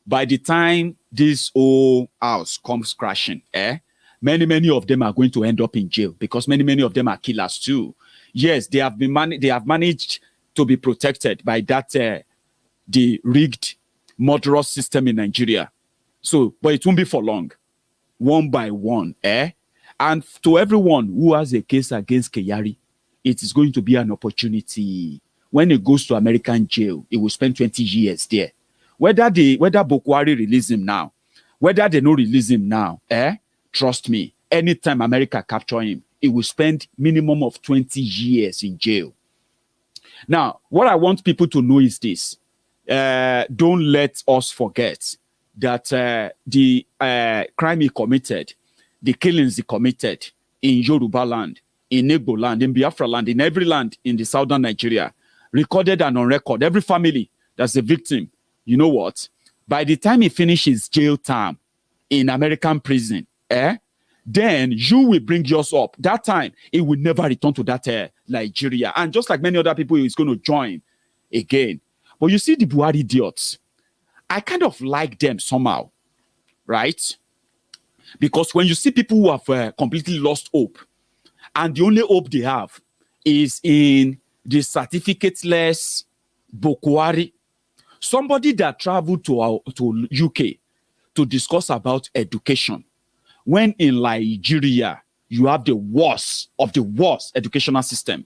by the time this whole house comes crashing, many of them are going to end up in jail because many of them are killers too. Yes, they have managed to be protected by that the rigged murderous system in Nigeria. So, but it won't be for long. One by one, And to everyone who has a case against Kyari, it is going to be an opportunity. When he goes to American jail, he will spend 20 years there. Whether Bokohari release him now, whether they don't release him now, trust me, anytime America capture him, he will spend minimum of 20 years in jail. Now, what I want people to know is this. Don't let us forget that the crime he committed, the killings he committed in Yoruba land, in Igbo land, in Biafra land, in every land in the southern Nigeria, recorded and on record, every family that's a victim, you know what? By the time he finishes jail term in American prison, then you will bring yours up. That time, it will never return to that Nigeria. And just like many other people, he's going to join again. But you see the Buhari idiots, I kind of like them somehow, right? Because when you see people who have completely lost hope, and the only hope they have is in the certificate-less Bokohari, somebody that traveled to UK to discuss about education, when in Nigeria, you have the worst of the worst educational system.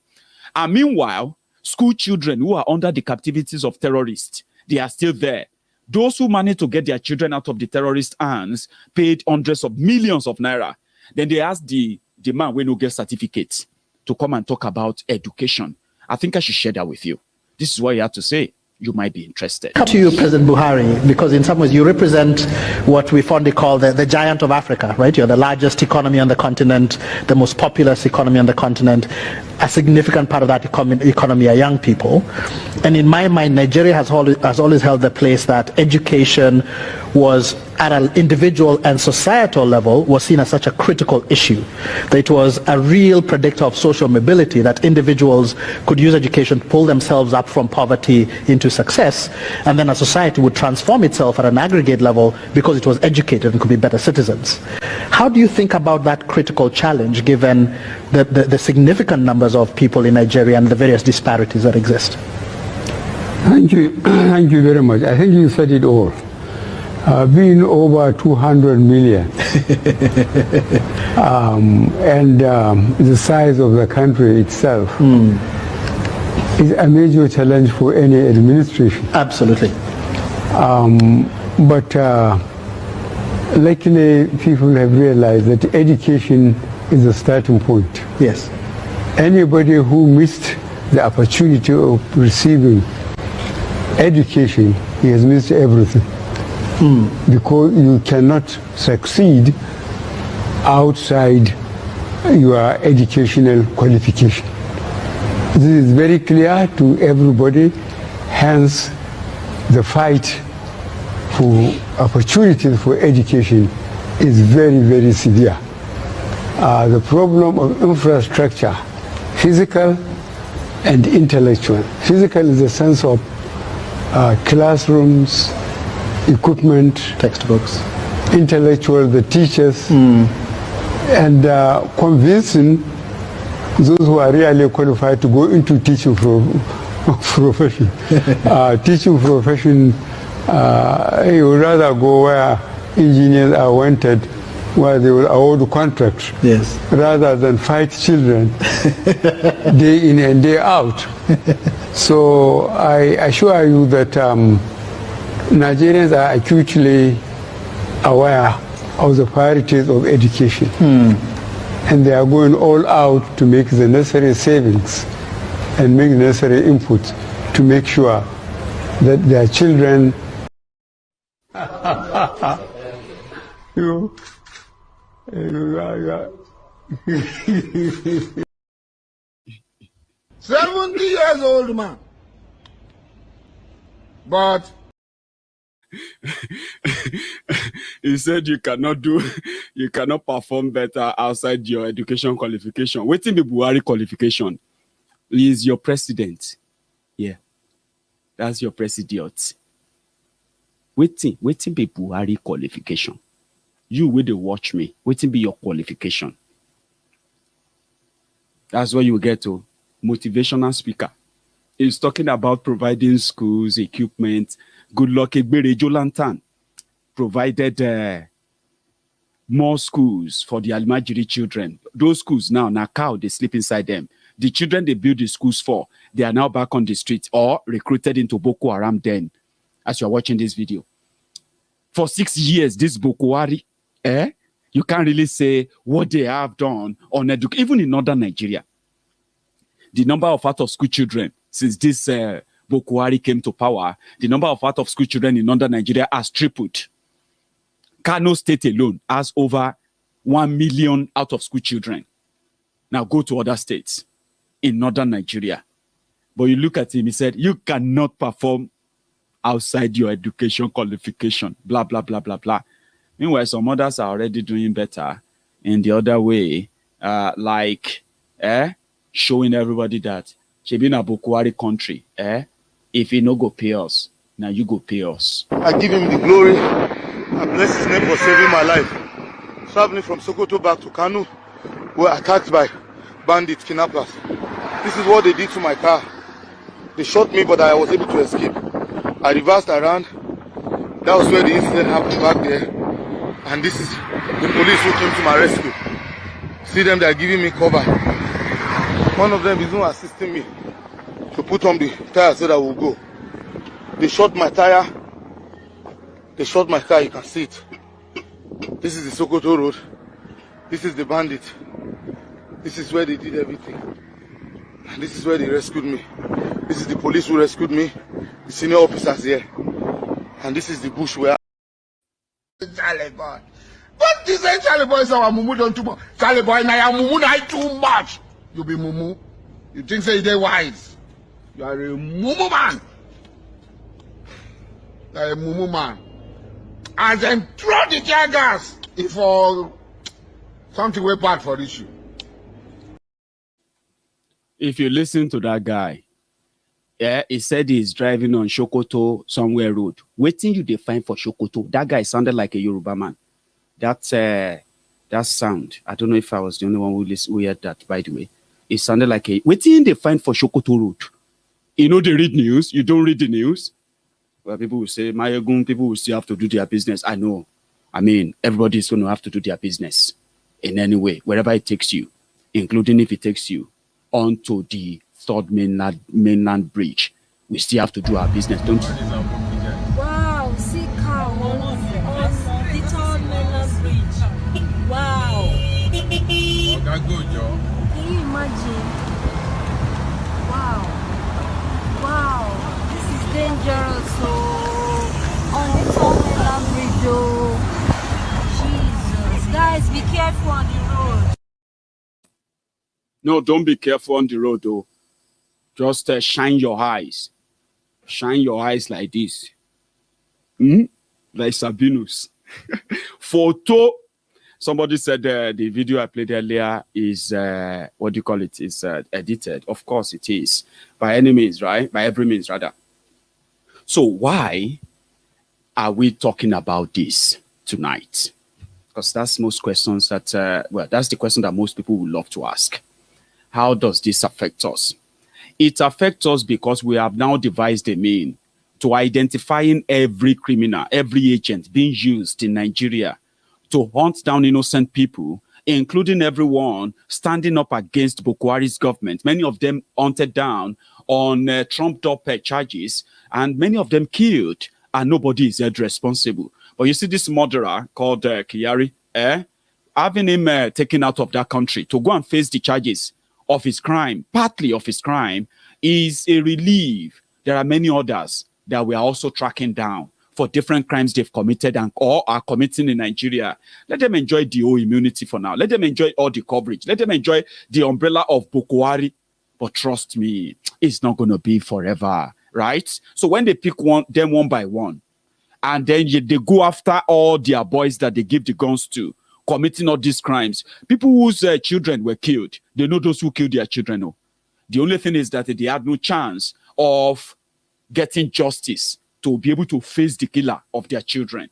And meanwhile, school children who are under the captivities of terrorists, they are still there. Those who managed to get their children out of the terrorist hands paid hundreds of millions of naira. Then they asked the man when you get certificates to come and talk about education. I think I should share that with you. This is what you have to say. You might be interested. To you, President Buhari, because in some ways you represent what we fondly call the giant of Africa, right? You're the largest economy on the continent, the most populous economy on the continent. A significant part of that economy are young people. And in my mind, Nigeria has always held the place that education was, at an individual and societal level, was seen as such a critical issue. That it was a real predictor of social mobility, that individuals could use education to pull themselves up from poverty into success, and then a society would transform itself at an aggregate level because it was educated and could be better citizens. How do you think about that critical challenge, given the significant numbers of people in Nigeria and the various disparities that exist? Thank you. Thank you very much. I think you said it all. Being over 200 million and the size of the country itself is a major challenge for any administration. Absolutely. But luckily people have realized that education is a starting point. Yes. Anybody who missed the opportunity of receiving education, he has missed everything. Because you cannot succeed outside your educational qualification. This is very clear to everybody, hence the fight for opportunities for education is very, very severe. The problem of infrastructure, physical and intellectual. Physical is the sense of classrooms, equipment, textbooks, intellectual, the teachers, and convincing those who are really qualified to go into teaching profession. Teaching profession, you would rather go where engineers are wanted, where they will award contracts, yes, rather than fight children day in and day out. So I assure you that Nigerians are acutely aware of the priorities of education. And they are going all out to make the necessary savings and make the necessary inputs to make sure that their children 70 years old man. But he said you cannot perform better outside your education qualification. Waiting the Buhari qualification. He is your president. Yeah. That's your president. Waiting be Buhari qualification. You will watch me. Waiting be your qualification. That's where you get to motivational speaker. He's talking about providing schools, equipment. Good luck, Egberejo Lantern provided more schools for the Almajiri children. Those schools now cow, they sleep inside them. The children they build the schools for, they are now back on the streets or recruited into Boko Haram then, as you're watching this video. For 6 years, this Bokohari, you can't really say what they have done on education, even in northern Nigeria. The number of out-of-school children, since this Bokohari came to power, the number of out-of-school children in northern Nigeria has tripled. Kano State alone has over 1 million out-of-school children. Now go to other states in northern Nigeria. But you look at him, he said, you cannot perform outside your education qualification, blah, blah, blah, blah, blah. Meanwhile, some others are already doing better in the other way, showing everybody that she been a Bokohari country, if he no go pay us, now you go pay us. I give him the glory. I bless his name for saving my life. Traveling from Sokoto back to Kano, were attacked by bandit kidnappers. This is what they did to my car. They shot me, but I was able to escape. I reversed around. That was where the incident happened back there. And this is the police who came to my rescue. See them, they are giving me cover. One of them is not assisting me to put on the tire so that we'll go. They shot my tire. They shot my car, you can see it. This is the Sokoto road. This is the bandit. This is where they did everything. And this is where they rescued me. This is the police who rescued me. The senior officers here. And this is the bush where Charlie boy. What this ain't Charlie boy say mumu don't too much. Charlie boy now mumu na too much. You be mumu. You think say they wise. You are a mumu man. You are a mumu man. And then throw the tear gas if something way bad for issue. If you listen to that guy, he said he's driving on Sokoto somewhere road. Waiting you define for Sokoto. That guy sounded like a Yoruba man. That sound. I don't know if I was the only one who heard that, by the way. It sounded like a waiting they find for Sokoto road. You know they read news. You don't read the news. Well, people will say, Maiyegun, people will still have to do their business. I know. I mean, everybody's going to have to do their business in any way, wherever it takes you, including if it takes you onto the third mainland bridge. We still have to do our business, don't you? Wow, see car on the third mainland bridge. Wow. That's good, Joe. Can you imagine? Wow. Wow. This is dangerous. So on the third mainland bridge, oh. Jesus. Guys, be careful on the road. No, don't be careful on the road, though. Just shine your eyes. Shine your eyes like this. Like Sabinus. Photo. Somebody said the video I played earlier is, what do you call it? Is edited. Of course it is. By any means, right? By every means, rather. So why are we talking about this tonight? Because that's most questions that, that's the question that most people would love to ask. How does this affect us? It affects us because we have now devised a mean to identifying every criminal, every agent being used in Nigeria to hunt down innocent people, including everyone standing up against Bokohari's government. Many of them hunted down on trumped-up charges, and many of them killed, and nobody is held responsible. But you see this murderer called Kyari, having him taken out of that country to go and face the charges of his crime, partly of his crime, is a relief. There are many others that we are also tracking down for different crimes they've committed and or are committing in Nigeria. Let them enjoy the whole immunity for now. Let them enjoy all the coverage. Let them enjoy the umbrella of Bokohari. But trust me, it's not going to be forever, right? So when they pick them one by one, and then they go after all their boys that they give the guns to, committing all these crimes. People whose children were killed, they know those who killed their children. No. The only thing is that they had no chance of getting justice to be able to face the killer of their children.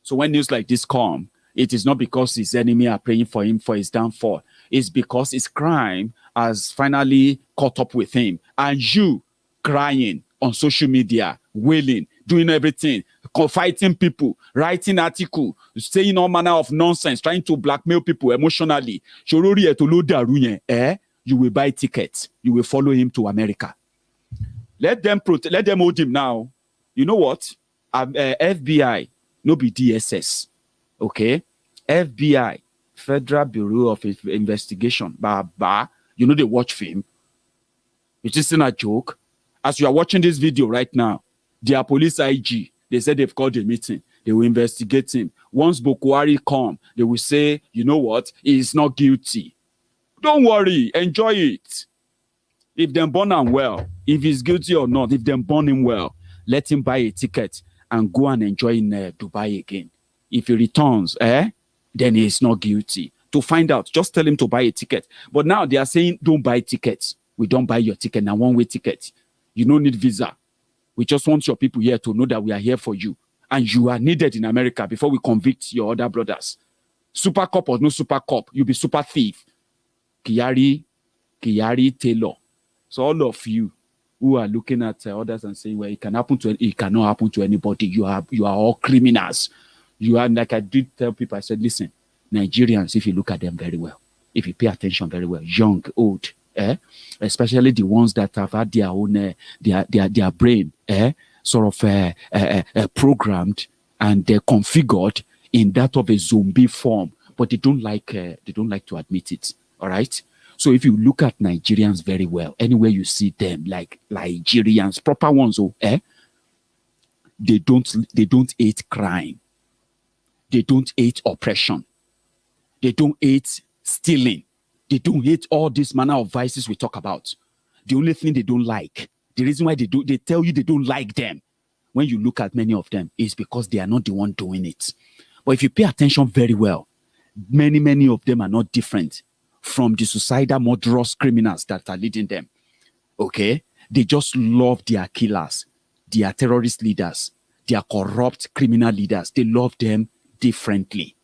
So when news like this come, it is not because his enemy are praying for him for his downfall. It's because his crime has finally caught up with him. And you crying on social media, wailing, doing everything, fighting people, writing articles, saying all manner of nonsense, trying to blackmail people emotionally. you will buy tickets. You will follow him to America. Let them hold him now. You know what? FBI, no be DSS. Okay? FBI, Federal Bureau of Investigation. You know they watch film. It isn't a joke. As you are watching this video right now, their police IG, they said they've called a meeting. They will investigate him. Once Bokohari come, they will say, you know what? He is not guilty. Don't worry. Enjoy it. If them burn him well, if he's guilty or not, if them burn him well, let him buy a ticket and go and enjoy in Dubai again. If he returns, then he is not guilty. To find out, just tell him to buy a ticket. But now they are saying, don't buy tickets. We don't buy your ticket, now one-way ticket. You don't need visa. We just want your people here to know that we are here for you. And you are needed in America before we convict your other brothers. Super cop or no super cop, you'll be super thief. Kyari, Taylor. So all of you who are looking at others and saying, well, it cannot happen to anybody. You are all criminals. You are, like I did tell people, I said, listen, Nigerians, if you look at them very well, if you pay attention very well, young, old, especially the ones that have had their own, their brain, sort of programmed and configured in that of a zombie form, but they don't like to admit it. All right. So if you look at Nigerians very well, anywhere you see them, like Nigerians, proper ones, they don't hate crime. They don't hate oppression. They don't hate stealing. They don't hate all this manner of vices we talk about. The only thing they don't like, the reason why they tell you they don't like them, when you look at many of them, is because they are not the one doing it. But if you pay attention very well, many of them are not different from the suicidal, murderous criminals that are leading them. Okay? They just love their killers, their terrorist leaders, their corrupt criminal leaders. They love them differently.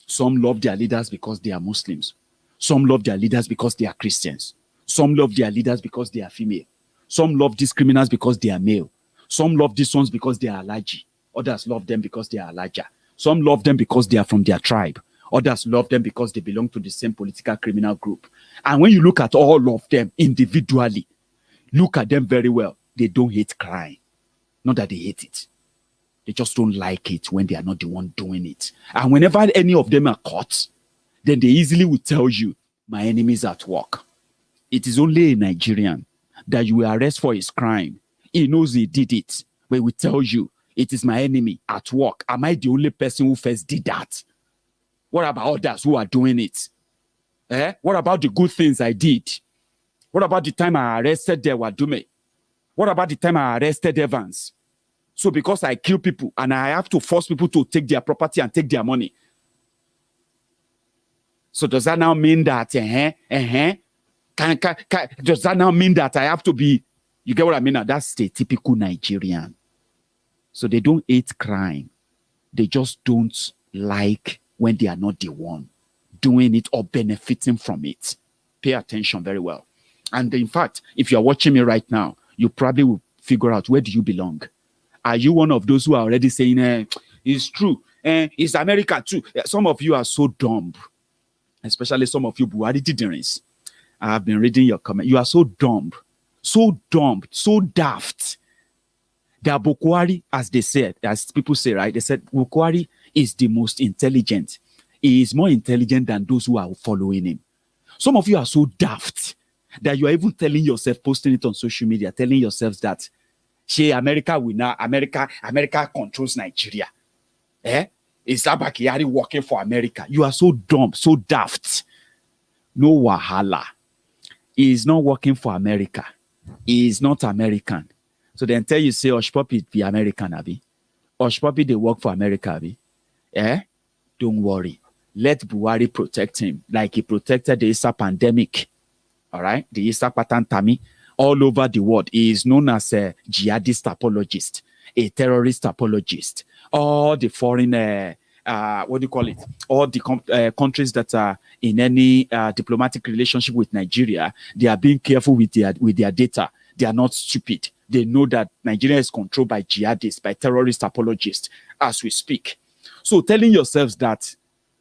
Some love their leaders because they are Muslims. Some love their leaders because they are Christians. Some love their leaders because they are female. Some love these criminals because they are male. Some love these ones because they are Alaji. Others love them because they are Alaja. Some love them because they are from their tribe. Others love them because they belong to the same political criminal group. And when you look at all of them individually, look at them very well, they don't hate crime. Not that they hate it. They just don't like it when they are not the one doing it. And whenever any of them are caught, then they easily will tell you, my enemy is at work. It is only a Nigerian that you will arrest for his crime. He knows he did it, but he will tell you, it is my enemy at work. Am I the only person who first did that? What about others who are doing it? What about the good things I did? What about the time I arrested Wadume? What about the time I arrested Evans? So because I kill people and I have to force people to take their property and take their money. So does that now mean that, does that now mean that I have to be, you get what I mean? Now, that's the typical Nigerian. So they don't hate crime. They just don't like when they are not the one doing it or benefiting from it. Pay attention very well. And in fact, if you're watching me right now, you probably will figure out, where do you belong? Are you one of those who are already saying, it's true, it's America too? Some of you are so dumb, especially some of you Buhari didn't. I have been reading your comment. You are so dumb, so daft. That Bokohari, as they said, as people say, right? They said Bokohari is the most intelligent. He is more intelligent than those who are following him. Some of you are so daft that you are even telling yourself, posting it on social media, telling yourselves that, America will now, America controls Nigeria. Is Abba Kyari working for America? You are so dumb, so daft. No wahala. He is not working for America. He is not American. So then tell you, say, Hushpuppi be American, abi. Hushpuppi, they work for America, abi. Don't worry. Let Buhari protect him like he protected the Easter pandemic. All right? The Easter pattern Tami. All over the world, he is known as a jihadist apologist, a terrorist apologist. All the foreign, what do you call it? All the countries that are in any diplomatic relationship with Nigeria, they are being careful with their data. They are not stupid. They know that Nigeria is controlled by jihadists, by terrorist apologists, as we speak. So telling yourselves that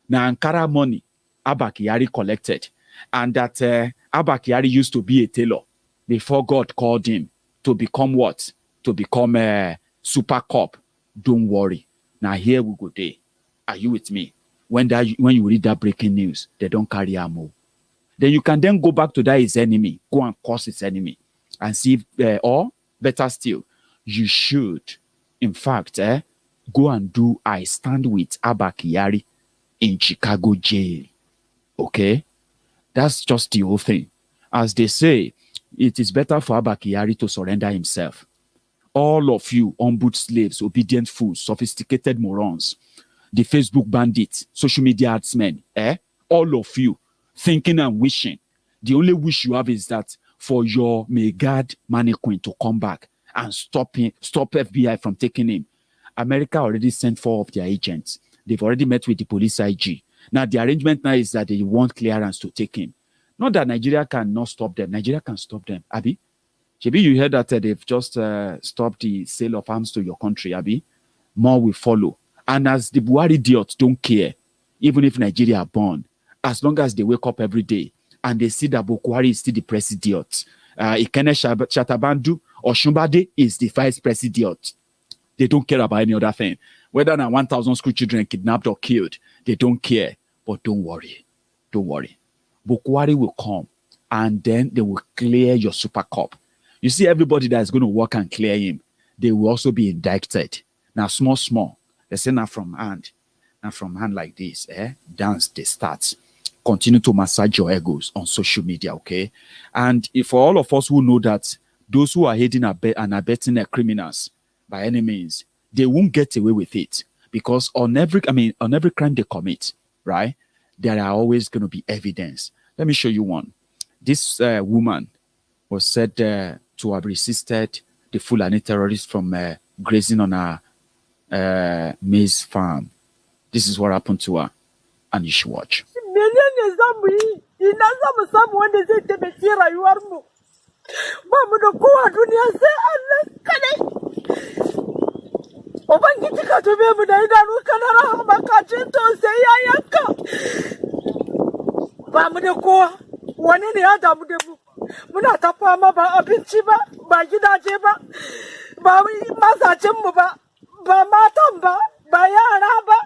na Ankara money Abba Kyari collected, and that Abba Kyari used to be a tailor before God called him to become what? To become a super cop. Don't worry. Now here we go there. Are you with me? When you read that breaking news, they don't carry ammo. Then you can then go back to that his enemy, go and curse his enemy, and see if, or better still, you should, in fact, go and do I stand with Abba Kyari in Chicago jail. Okay? That's just the whole thing. As they say, it is better for Abba Kyari to surrender himself. All of you, on-boot slaves, obedient fools, sophisticated morons, the Facebook bandits, social media adsmen, all of you, thinking and wishing. The only wish you have is that for your Megad mannequin to come back and stop FBI from taking him. America already sent 4 of their agents. They've already met with the police IG. Now, the arrangement now is that they want clearance to take him. Not that Nigeria cannot stop them. Nigeria can stop them. Abi? Maybe you heard that they've just stopped the sale of arms to your country, Abi? More will follow. And as the Buhari idiots don't care, even if Nigeria are born, as long as they wake up every day and they see that Bokohari is still the president, Ikene Shatabandu or Shumbade is the vice president. They don't care about any other thing. Whether now 1,000 school children kidnapped or killed, they don't care. But don't worry. Don't worry. Bokohari will come and then they will clear your super cop. You see, everybody that is going to work and clear him, they will also be indicted. Now, small. They say now from hand like this, dance they start. Continue to massage your egos on social media, okay? And if for all of us who know that those who are aiding and abetting their criminals by any means, they won't get away with it because on every crime they commit, right? There are always going to be evidence. Let me show you one. This woman was said to have resisted the Fulani terrorists from grazing on her maize farm. This is what happened to her, and you should watch. Muna ta fama ba abinci ba, ba gidaje ba, ba mazajenmu ba, ba matan ba, ba yara ba.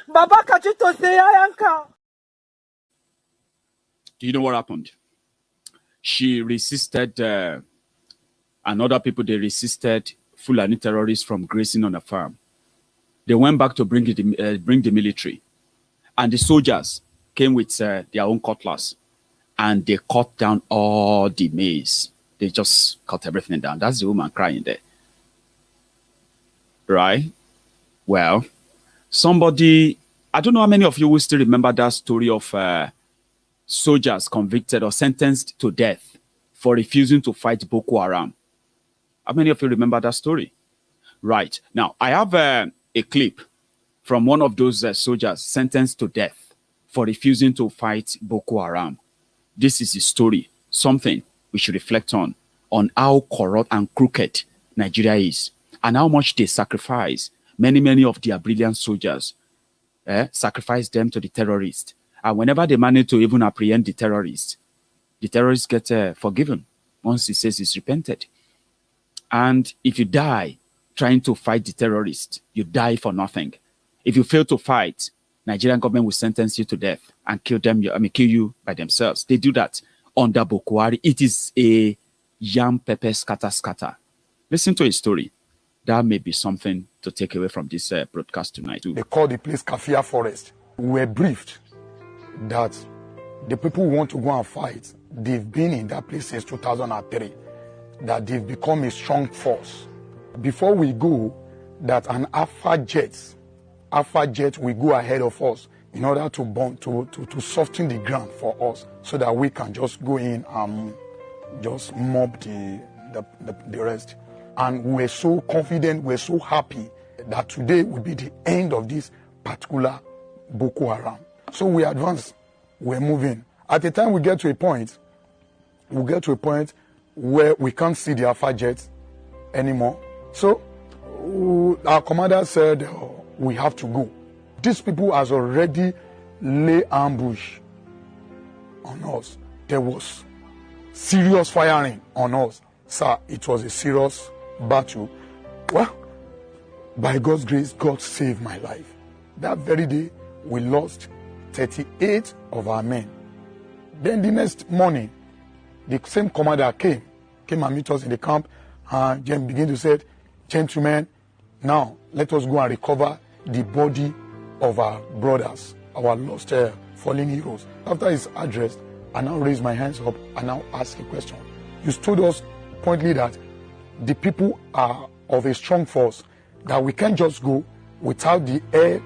Baba ka ji to sai yayanka. Do you know what happened? She resisted, and other people, they resisted Fulani terrorists from grazing on a farm. They went back to bring the military. And the soldiers came with their own cutlass. And they cut down all the maize. They just cut everything down. That's the woman crying there. Right? Well, somebody, I don't know how many of you will still remember that story of soldiers convicted or sentenced to death for refusing to fight Boko Haram. How many of you remember that story? Right. Now, I have a clip from one of those soldiers sentenced to death for refusing to fight Boko Haram. This is the story, something we should reflect on how corrupt and crooked Nigeria is, and how much they sacrifice. Many of their brilliant soldiers sacrifice them to the terrorists. And whenever they manage to even apprehend the terrorists get forgiven once he says he's repented. And if you die trying to fight the terrorists, you die for nothing. If you fail to fight, Nigerian government will sentence you to death and kill you by themselves. They do that under Bokohari. It is a yam pepper scatter. Listen to his story. That may be something to take away from this broadcast tonight. They call the place Kafia Forest. We were briefed that the people who want to go and fight, they've been in that place since 2003, that they've become a strong force. Before we go, that an Alpha jet will go ahead of us in order to soften the ground for us so that we can just go in and just mob the rest. And we're so confident, we're so happy that today will be the end of this particular Boko Haram. So we advance, we're moving. At the time we get to a point, where we can't see the Alpha jets anymore. So our commander said, we have to go. These people has already laid ambush on us. There was serious firing on us. Sir, it was a serious battle. Well, by God's grace, God saved my life. That very day, we lost 38 of our men. Then the next morning, the same commander came and meet us in the camp, and then began to say, gentlemen, now let us go and recover the body of our brothers, our lost fallen heroes. After his address, I now raise my hands up and now ask a question. You told us pointedly that the people are of a strong force, that we can't just go without the air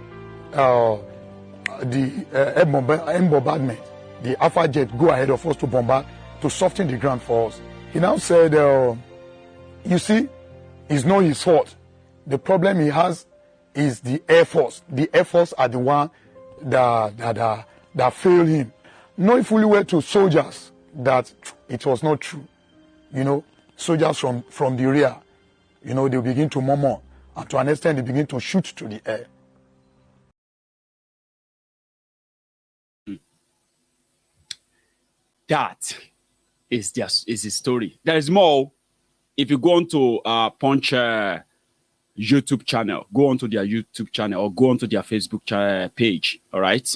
bombardment. The Alpha jet go ahead of us to bombard, to soften the ground for us. He now said, you see, it's not his fault. The problem he has is the Air Force. The Air Force are the one that failed him. Knowing fully well to soldiers that it was not true. You know, soldiers from the rear, you know, they begin to murmur, and to an extent they begin to shoot to the air. That is his story. There is more. If you go on to Punch YouTube channel, go onto their YouTube channel or go onto their Facebook page, all right?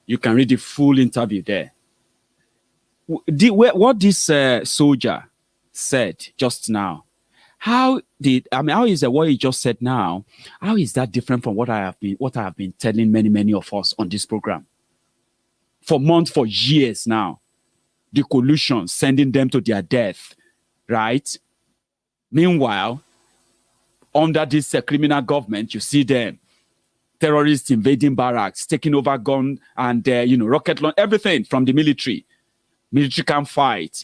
You can read the full interview there. What this soldier said just now, how is what he just said now, how is that different from what I have been telling many of us on this program? For months, for years now. The collusion, sending them to their death, right? Meanwhile, under this criminal government, you see them, terrorists invading barracks, taking over gun and, rocket launch, everything from the military. Military can't fight.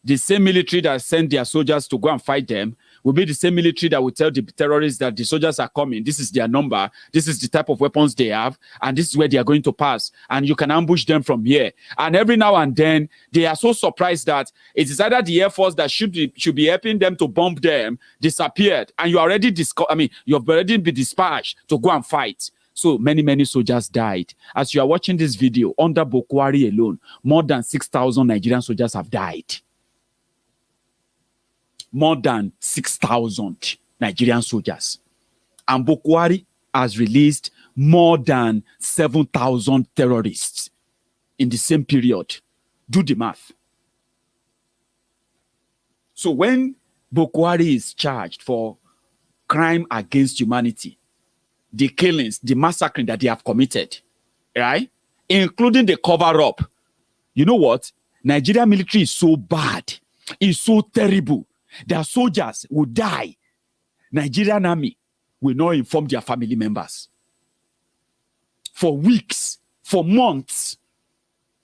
The same military that send their soldiers to go and fight them will be the same military that will tell the terrorists that the soldiers are coming. This is their number. This is the type of weapons they have. And this is where they are going to pass. And you can ambush them from here. And every now and then, they are so surprised that it is either the Air Force that should be helping them to bomb them disappeared. And you already you've already been dispatched to go and fight. So many soldiers died. As you are watching this video, under Bokohari alone, more than 6,000 Nigerian soldiers have died. More than 6,000 Nigerian soldiers. And Bokohari has released more than 7,000 terrorists in the same period. Do the math. So when Bokohari is charged for crime against humanity, the killings, the massacring that they have committed, right? Including the cover-up. You know what? Nigerian military is so bad. It's so terrible. Their soldiers will die. Nigerian army will not inform their family members. For weeks, for months.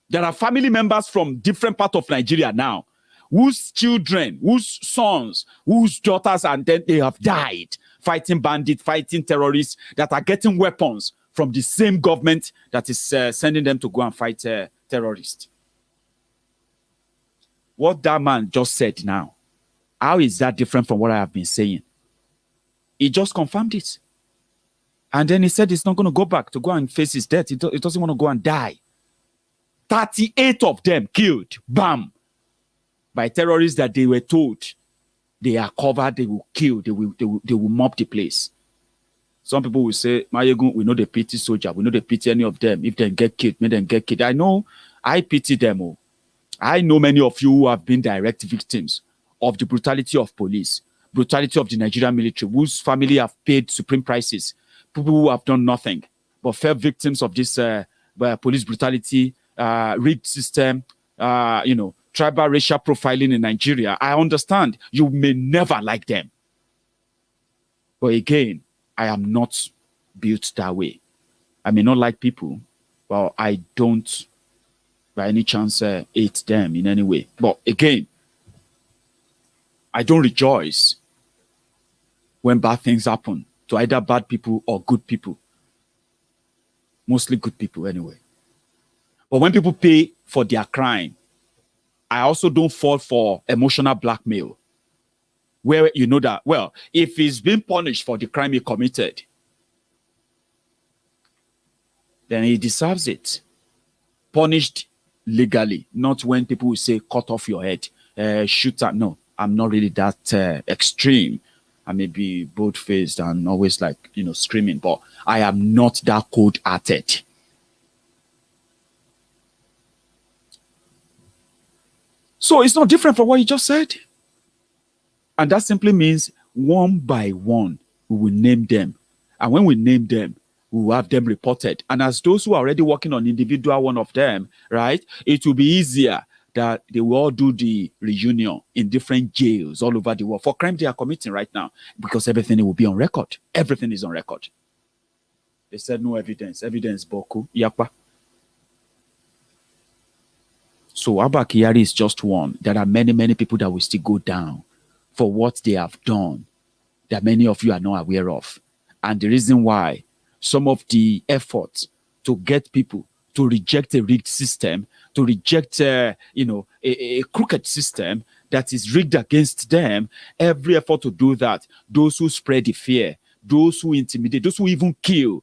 There are family members from different parts of Nigeria now, whose children, whose sons, whose daughters, and then they have died fighting bandits, fighting terrorists that are getting weapons from the same government that is sending them to go and fight terrorists. What that man just said now, how is that different from what I have been saying? He just confirmed it. And then he said he's not going to go back to go and face his death. He doesn't want to go and die. 38 of them killed, bam, by terrorists that they were told they are covered, they will kill, they will mob the place. Some people will say, Maiyegun, we know the pity soldier, we know the pity any of them. If they get killed, may them get killed. I know, I pity them all. I know many of you who have been direct victims of the brutality of police, brutality of the Nigerian military, whose family have paid supreme prices, people who have done nothing, but fell victims of this police brutality, rigged system, tribal racial profiling in Nigeria. I understand you may never like them. But again, I am not built that way. I may not like people, but I don't by any chance hate them in any way. But again, I don't rejoice when bad things happen to either bad people or good people. Mostly good people anyway. But when people pay for their crime, I also don't fall for emotional blackmail. Where you know that, well, if he's been punished for the crime he committed, then he deserves it. Punished legally, not when people will say cut off your head, shoot at. No, I'm not really that extreme. I may be bold-faced and always like, screaming, but I am not that cold-hearted. So it's not different from what you just said. And that simply means one by one, we will name them. And when we name them, we will have them reported. And as those who are already working on individual one of them, right, it will be easier that they will all do the reunion in different jails all over the world for crime they are committing right now, because everything will be on record. Everything is on record. They said no evidence. Evidence, Boku, Yakpa. So Abba Kyari is just one. There are many, many people that will still go down for what they have done that many of you are not aware of. And the reason why some of the efforts to get people to reject a rigged system, to reject, a crooked system that is rigged against them, every effort to do that, those who spread the fear, those who intimidate, those who even kill,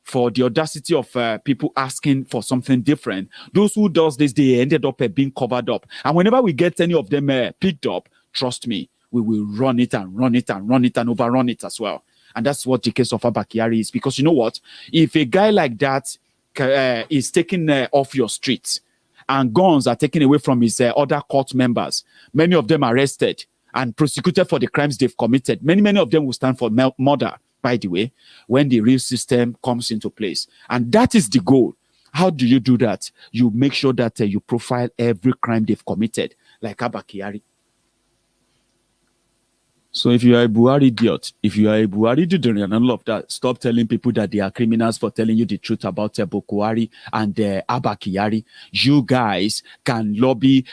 for the audacity of people asking for something different, those who does this, they ended up being covered up. And whenever we get any of them picked up, trust me, we will run it and run it and run it and overrun it as well. And that's what the case of Abba Kyari is. Because you know what? If a guy like that is taken off your street and guns are taken away from his other court members, many of them arrested and prosecuted for the crimes they've committed, many of them will stand for murder, by the way, when the real system comes into place. And that is the goal. How do you do that? You make sure that you profile every crime they've committed, like Abba Kyari. So if you are a Buhari idiot, if you are a Buhari dudurian and all of that, stop telling people that they are criminals for telling you the truth about Bokohari and Abba Kyari. You guys can lobby,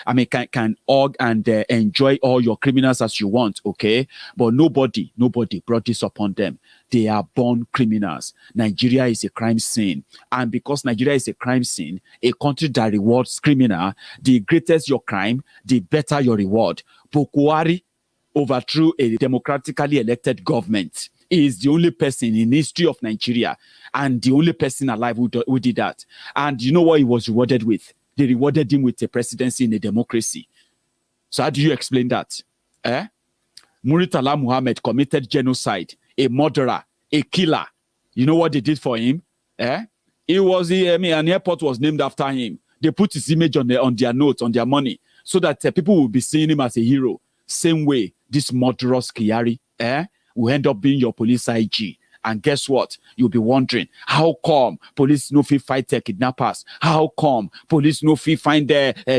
can org and enjoy all your criminals as you want, okay? But nobody brought this upon them. They are born criminals. Nigeria is a crime scene. And because Nigeria is a crime scene, a country that rewards criminal, the greater your crime, the better your reward. Bokohari overthrew a democratically elected government. He is the only person in history of Nigeria and the only person alive who did that. And you know what he was rewarded with? They rewarded him with a presidency in a democracy. So how do you explain that? Muritala Muhammad committed genocide, a murderer, a killer. You know what they did for him? It was an airport was named after him. They put his image on their notes, on their money, so that people will be seeing him as a hero. Same way, this murderous Kyari will end up being your police IG. And guess what? You'll be wondering, how come police no fit fight kidnappers? How come police no fit find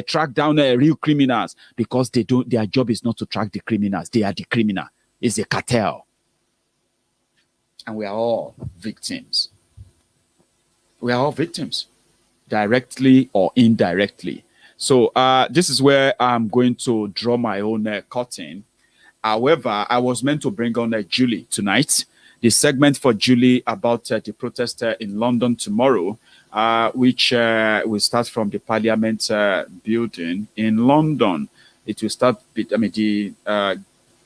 track down real criminals? Because they don't. Their job is not to track the criminals. They are the criminal. It's a cartel. And we are all victims. We are all victims, directly or indirectly. So this is where I'm going to draw my own curtain. However, I was meant to bring on Julie tonight. The segment for Julie about the protest in London tomorrow, which will start from the Parliament building in London. It will start, the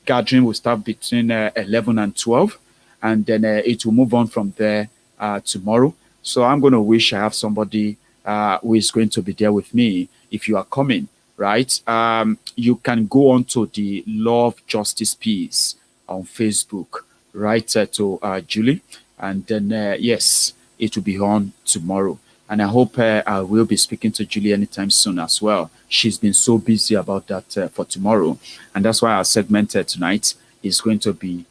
gathering will start between 11 and 12, and then it will move on from there tomorrow. So I'm going to wish I have somebody who is going to be there with me. If you are coming, right, you can go on to the Love, Justice, Peace on Facebook, right, to Julie. And then, yes, it will be on tomorrow. And I hope I will be speaking to Julie anytime soon as well. She's been so busy about that for tomorrow. And that's why our segment tonight is going to be,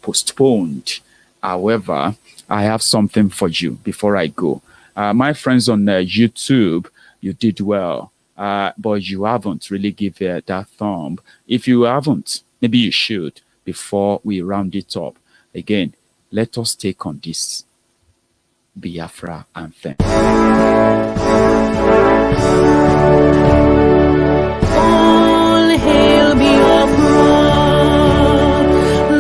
postponed. However, I have something for you before I go. My friends on YouTube, you did well, but you haven't really given that thumb. If you haven't, maybe you should before we round it up. Again, let us take on this Biafra anthem. All hail Biafra,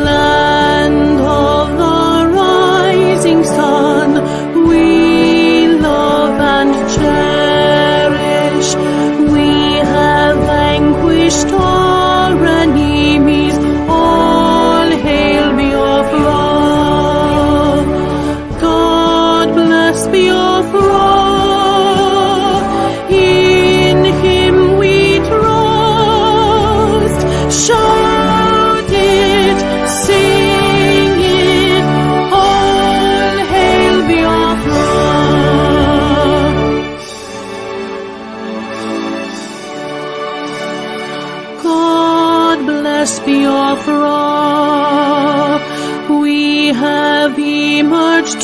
land of the rising sun. We love and cherish. We have vanquished our enemies. All hail Biafra. God bless Biafra.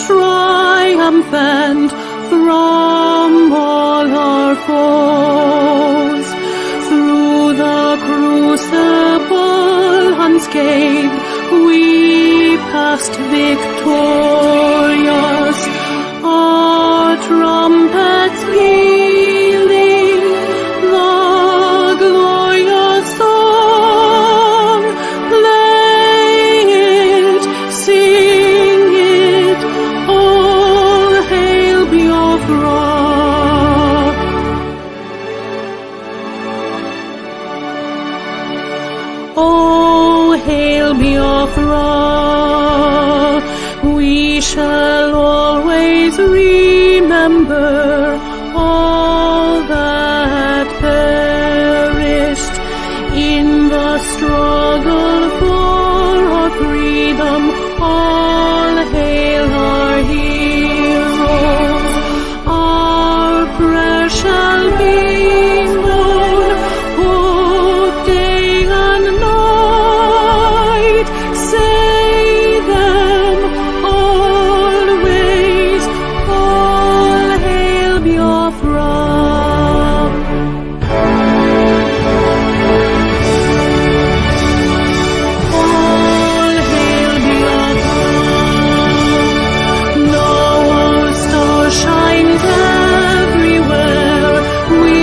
triumphant from all our foes. Through the crucible unscathed, we passed victorious. Our trumpets pealing the glorious song. Play it, sing it, all hail Biafra. Oh, hail Biafra. We shall always remember all that perished in the struggle for our freedom. All hail our heroes. Our prayer shall be known both day and night. Say them always. All hail Biafra. All hail Biafra. Now our star shines everywhere. We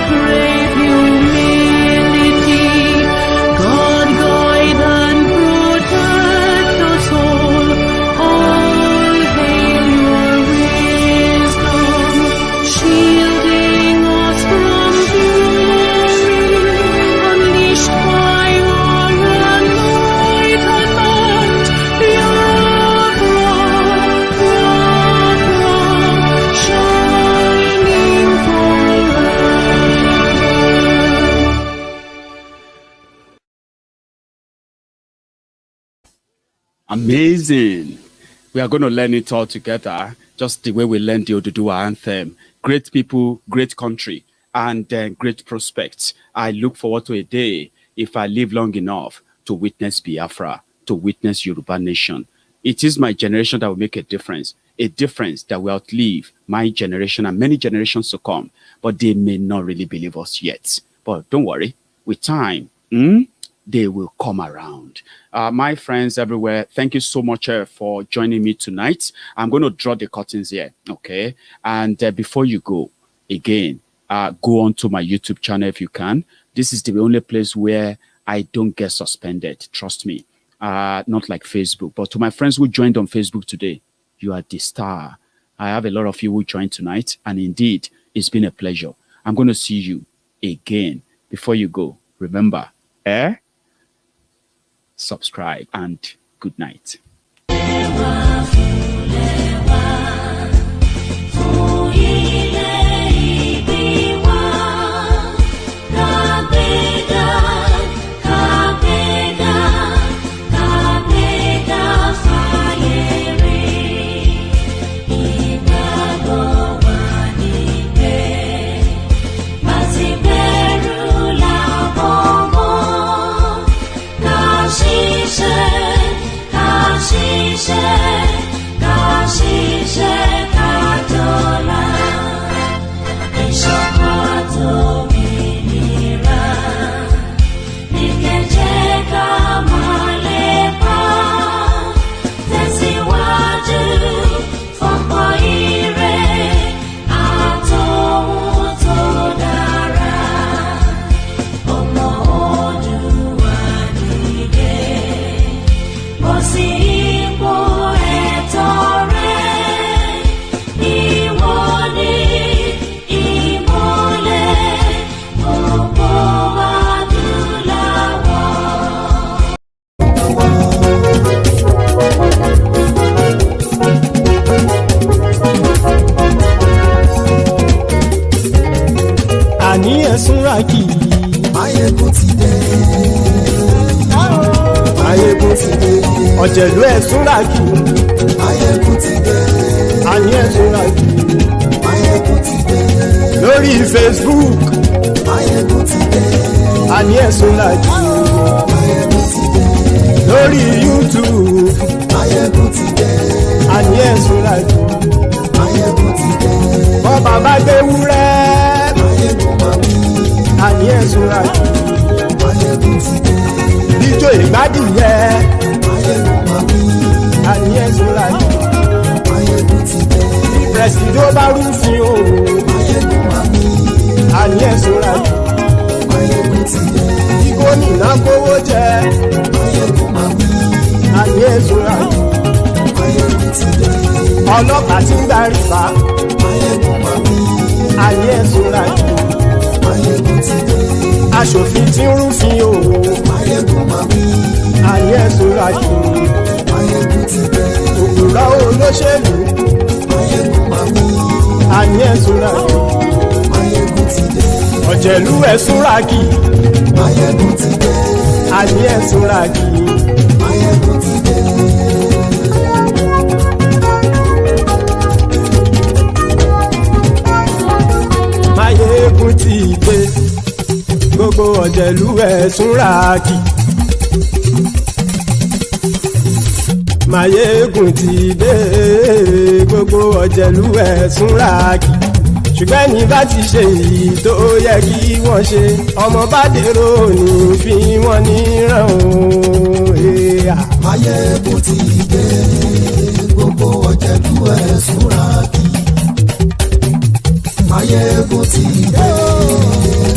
crave humility. God guide and protect us all. All hail your wisdom, shielding us from fury, unleashed by our enlightenment. Biafra, shining forever. Amazing. We are going to learn it all together, just the way we learned the Oduduwa anthem. Great people, great country, and great prospects. I look forward to a day, if I live long enough, to witness Biafra, to witness Yoruba nation. It is my generation that will make a difference that will outlive my generation and many generations to come. But they may not really believe us yet. But don't worry, with time, they will come around. My friends everywhere, thank you so much for joining me tonight. I'm going to draw the curtains here, okay? And before you go, again, go on to my YouTube channel if you can. This is the only place where I don't get suspended, trust me. Not like Facebook. But to my friends who joined on Facebook today, you are the star. I have a lot of you who joined tonight, and indeed, it's been a pleasure. I'm going to see you again. Before you go, remember, subscribe, and good night. Súnrakì. Maiyegun ti dé. Maiyegun ti dé. Ọ̀jẹ̀lú ẹ̀ Súnrakì. Maiyegun ti dé. Àní ẹ̀ Súnrakì. Maiyegun ti dé. Lórí Facebook. Maiyegun ti dé. Àní ẹ̀ Súnrakì. Maiyegun ti dé. Lórí YouTube. Maiyegun ti dé. àní ẹ̀sùn lájú. Maiyegun ti dé. Bọ́ bàbá gbé wúrẹ́. Maiyegun máa wí. Àní ẹ̀sùn lájú. Maiyegun ti dé. Bíjó ìgbádìyẹ. Maiyegun máa wí. Àní ẹ̀sùn lájú. Maiyegun ti dé. Pẹ̀sìdó bá rúfin o. Maiyegun máa wí. Àní ẹ̀sùn lájú. Maiyegun ti dé. Gómìnà kówó jẹ. Maiyegun máa wí. Àní ẹ̀sùn lájú. Maiyegun ti dé. Ọlọ́pàá tí ń darí bá. Maiyegun máa wí. Àní ẹ̀sùn lájú. Maiyegun ti dé. Aṣòfin tí ń rúfin o. Maiyegun máa wí. Àní ẹ̀sùn lájú. Maiyegun ti dé. Òpùrọ́ olóṣèlú. Maiyegun máa wí. Àní ẹ̀sùn lájú. Maiyegun ti dé. Ọ̀jẹ̀lú ẹ̀sùn ràgì. Maiyegun ti dé. Àní ẹ̀sùn ràgì. Maiyegun ti dé. Maiyegun ti dé. Gbogbo ọ̀jẹ̀lú ẹ̀sùn ràgì. Maiyegun ti dé. Gbogbo ọ̀jẹ̀lú ẹ̀sùn ràgì. Ṣùgbọ́n ní bá ti ṣe èyí tó yẹ kí wọ́n ṣe, ọmọ bá dèrò ní fi wọ́n níran o. Maiyegun ti dé. Gbogbo ọ̀jẹ̀lú ẹ̀sùn ràgì. Maiyegun ti dé.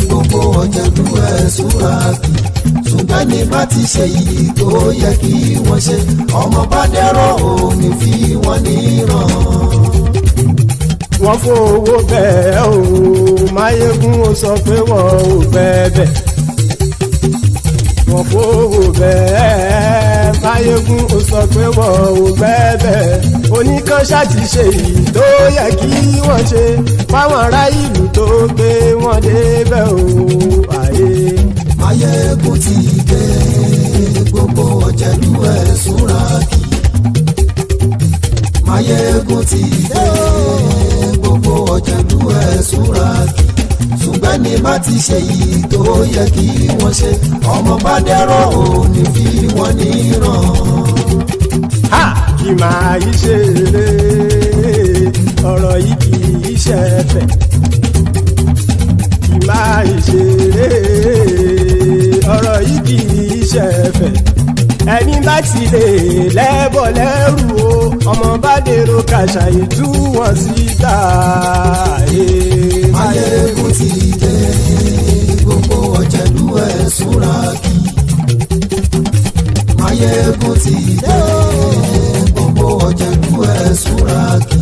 Gbogbo ọ̀jẹ̀lú ẹ̀sùn ràgì. Ṣùgbọ́n ní bá ti ṣe èyí tó yẹ kí wọ́n ṣe, ọmọ bá dèrò ní fi wọ́n níran. Wọ́n fowó bẹ́ẹ̀ o, Maiyegun ó sọ pé wọ́n ò bẹ́ẹ̀. Wọ́n fowó bẹ́ẹ̀, Maiyegun ó sọ pé wọ́n ò bẹ́ẹ̀. Oníkan ṣáàtì ṣe èyí tó yẹ kí wọ́n ṣe, fáwọn ará ìlú tó gbé wọn débẹ̀ o. Maiyegun ti dé. Gbogbo ọ̀jẹ̀lú ẹ̀sùn ràgì. Maiyegun ti dé. Gbogbo ọ̀jẹ̀lú ẹ̀sùn ràgì. Ṣùgbọ́n ní bá ti ṣe yìí tó yẹ kí wọ́n ṣe, ọmọ bá dẹ́rọ̀ ò ní fi wọ́n níran. Kì máa yí ṣe eré, ọ̀rọ̀ yìí kì í ṣe ẹ̀fẹ̀. Kì máa yí ṣe eré, ọ̀rọ̀ yìí kì í ṣe ẹ̀fẹ̀. Ẹni bá ti lè lẹ́bọ̀ lẹ́rù o, ọmọ bá dèrò kàṣàyè tú wọn síta. Maiyegun ti dé. Gbogbo ọ̀jẹ̀lú ẹ̀sùn ràgì. Maiyegun ti dé. Gbogbo ọ̀jẹ̀lú ẹ̀sùn ràgì.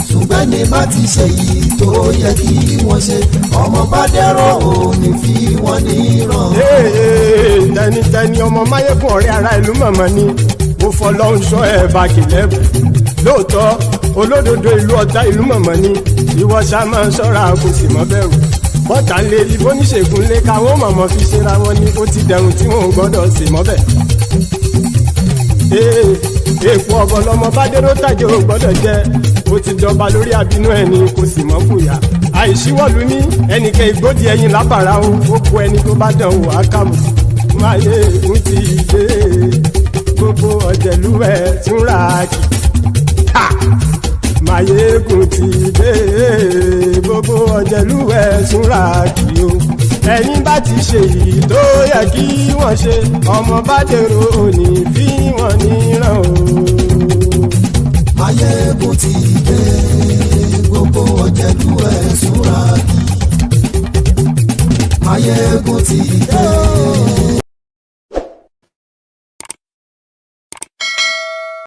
Ṣùgbọ́n ní bá ti ṣe yìí tó yẹ kí wọ́n ṣe, ọmọ bá dẹ́rọ̀ ò ní fi wọ́n níran. Tẹnitẹni ọmọ Maiyegun ọ̀rẹ́ ara ìlú mọ̀mọ́ ni mo fọlọ́hún sọ ẹ̀ bá kìlẹ́bù. Lóòótọ́ olódodo ìlú ọ̀tá ìlú mọ̀mọ́ ni ìwọ ṣá máa ń ṣọ́ra kò sì mọ́ bẹ̀rù. Bọ́tà ń lé ibo níṣègùn lé káwọn mọ̀mọ́ fi ṣera wọn ni ó ti dẹrùn tí wọn ò gbọ́dọ̀ sì mọ́ bẹ̀. Èèpo ọ̀bọ lọmọ bá dérò tàjẹ́ ò gbọ́dọ̀ jẹ́, ó ti dọba lórí àbínú ẹni kò sì mọ́ fòyà. Àìsíwọ́lu ní ẹnìkẹ́ ìgbódì ẹyin lábàrá o, ó kó ẹni tó bá dán o àkàmù. Maiyegun ti dé. Gbogbo ọ̀jẹ̀lú ẹ̀sùn ràgì. Maiyegun ti dé. Gbogbo ọ̀jẹ̀lú ẹ̀sùn ràgì o. Ẹni bá ti ṣe èyí tó yẹ kí wọ́n ṣe, ọmọ bá dèrò òní fi wọ́n níran o. Maiyegun ti dé. Gbogbo ọ̀jẹ̀lú ẹ̀sùn ràgì. Maiyegun ti dé.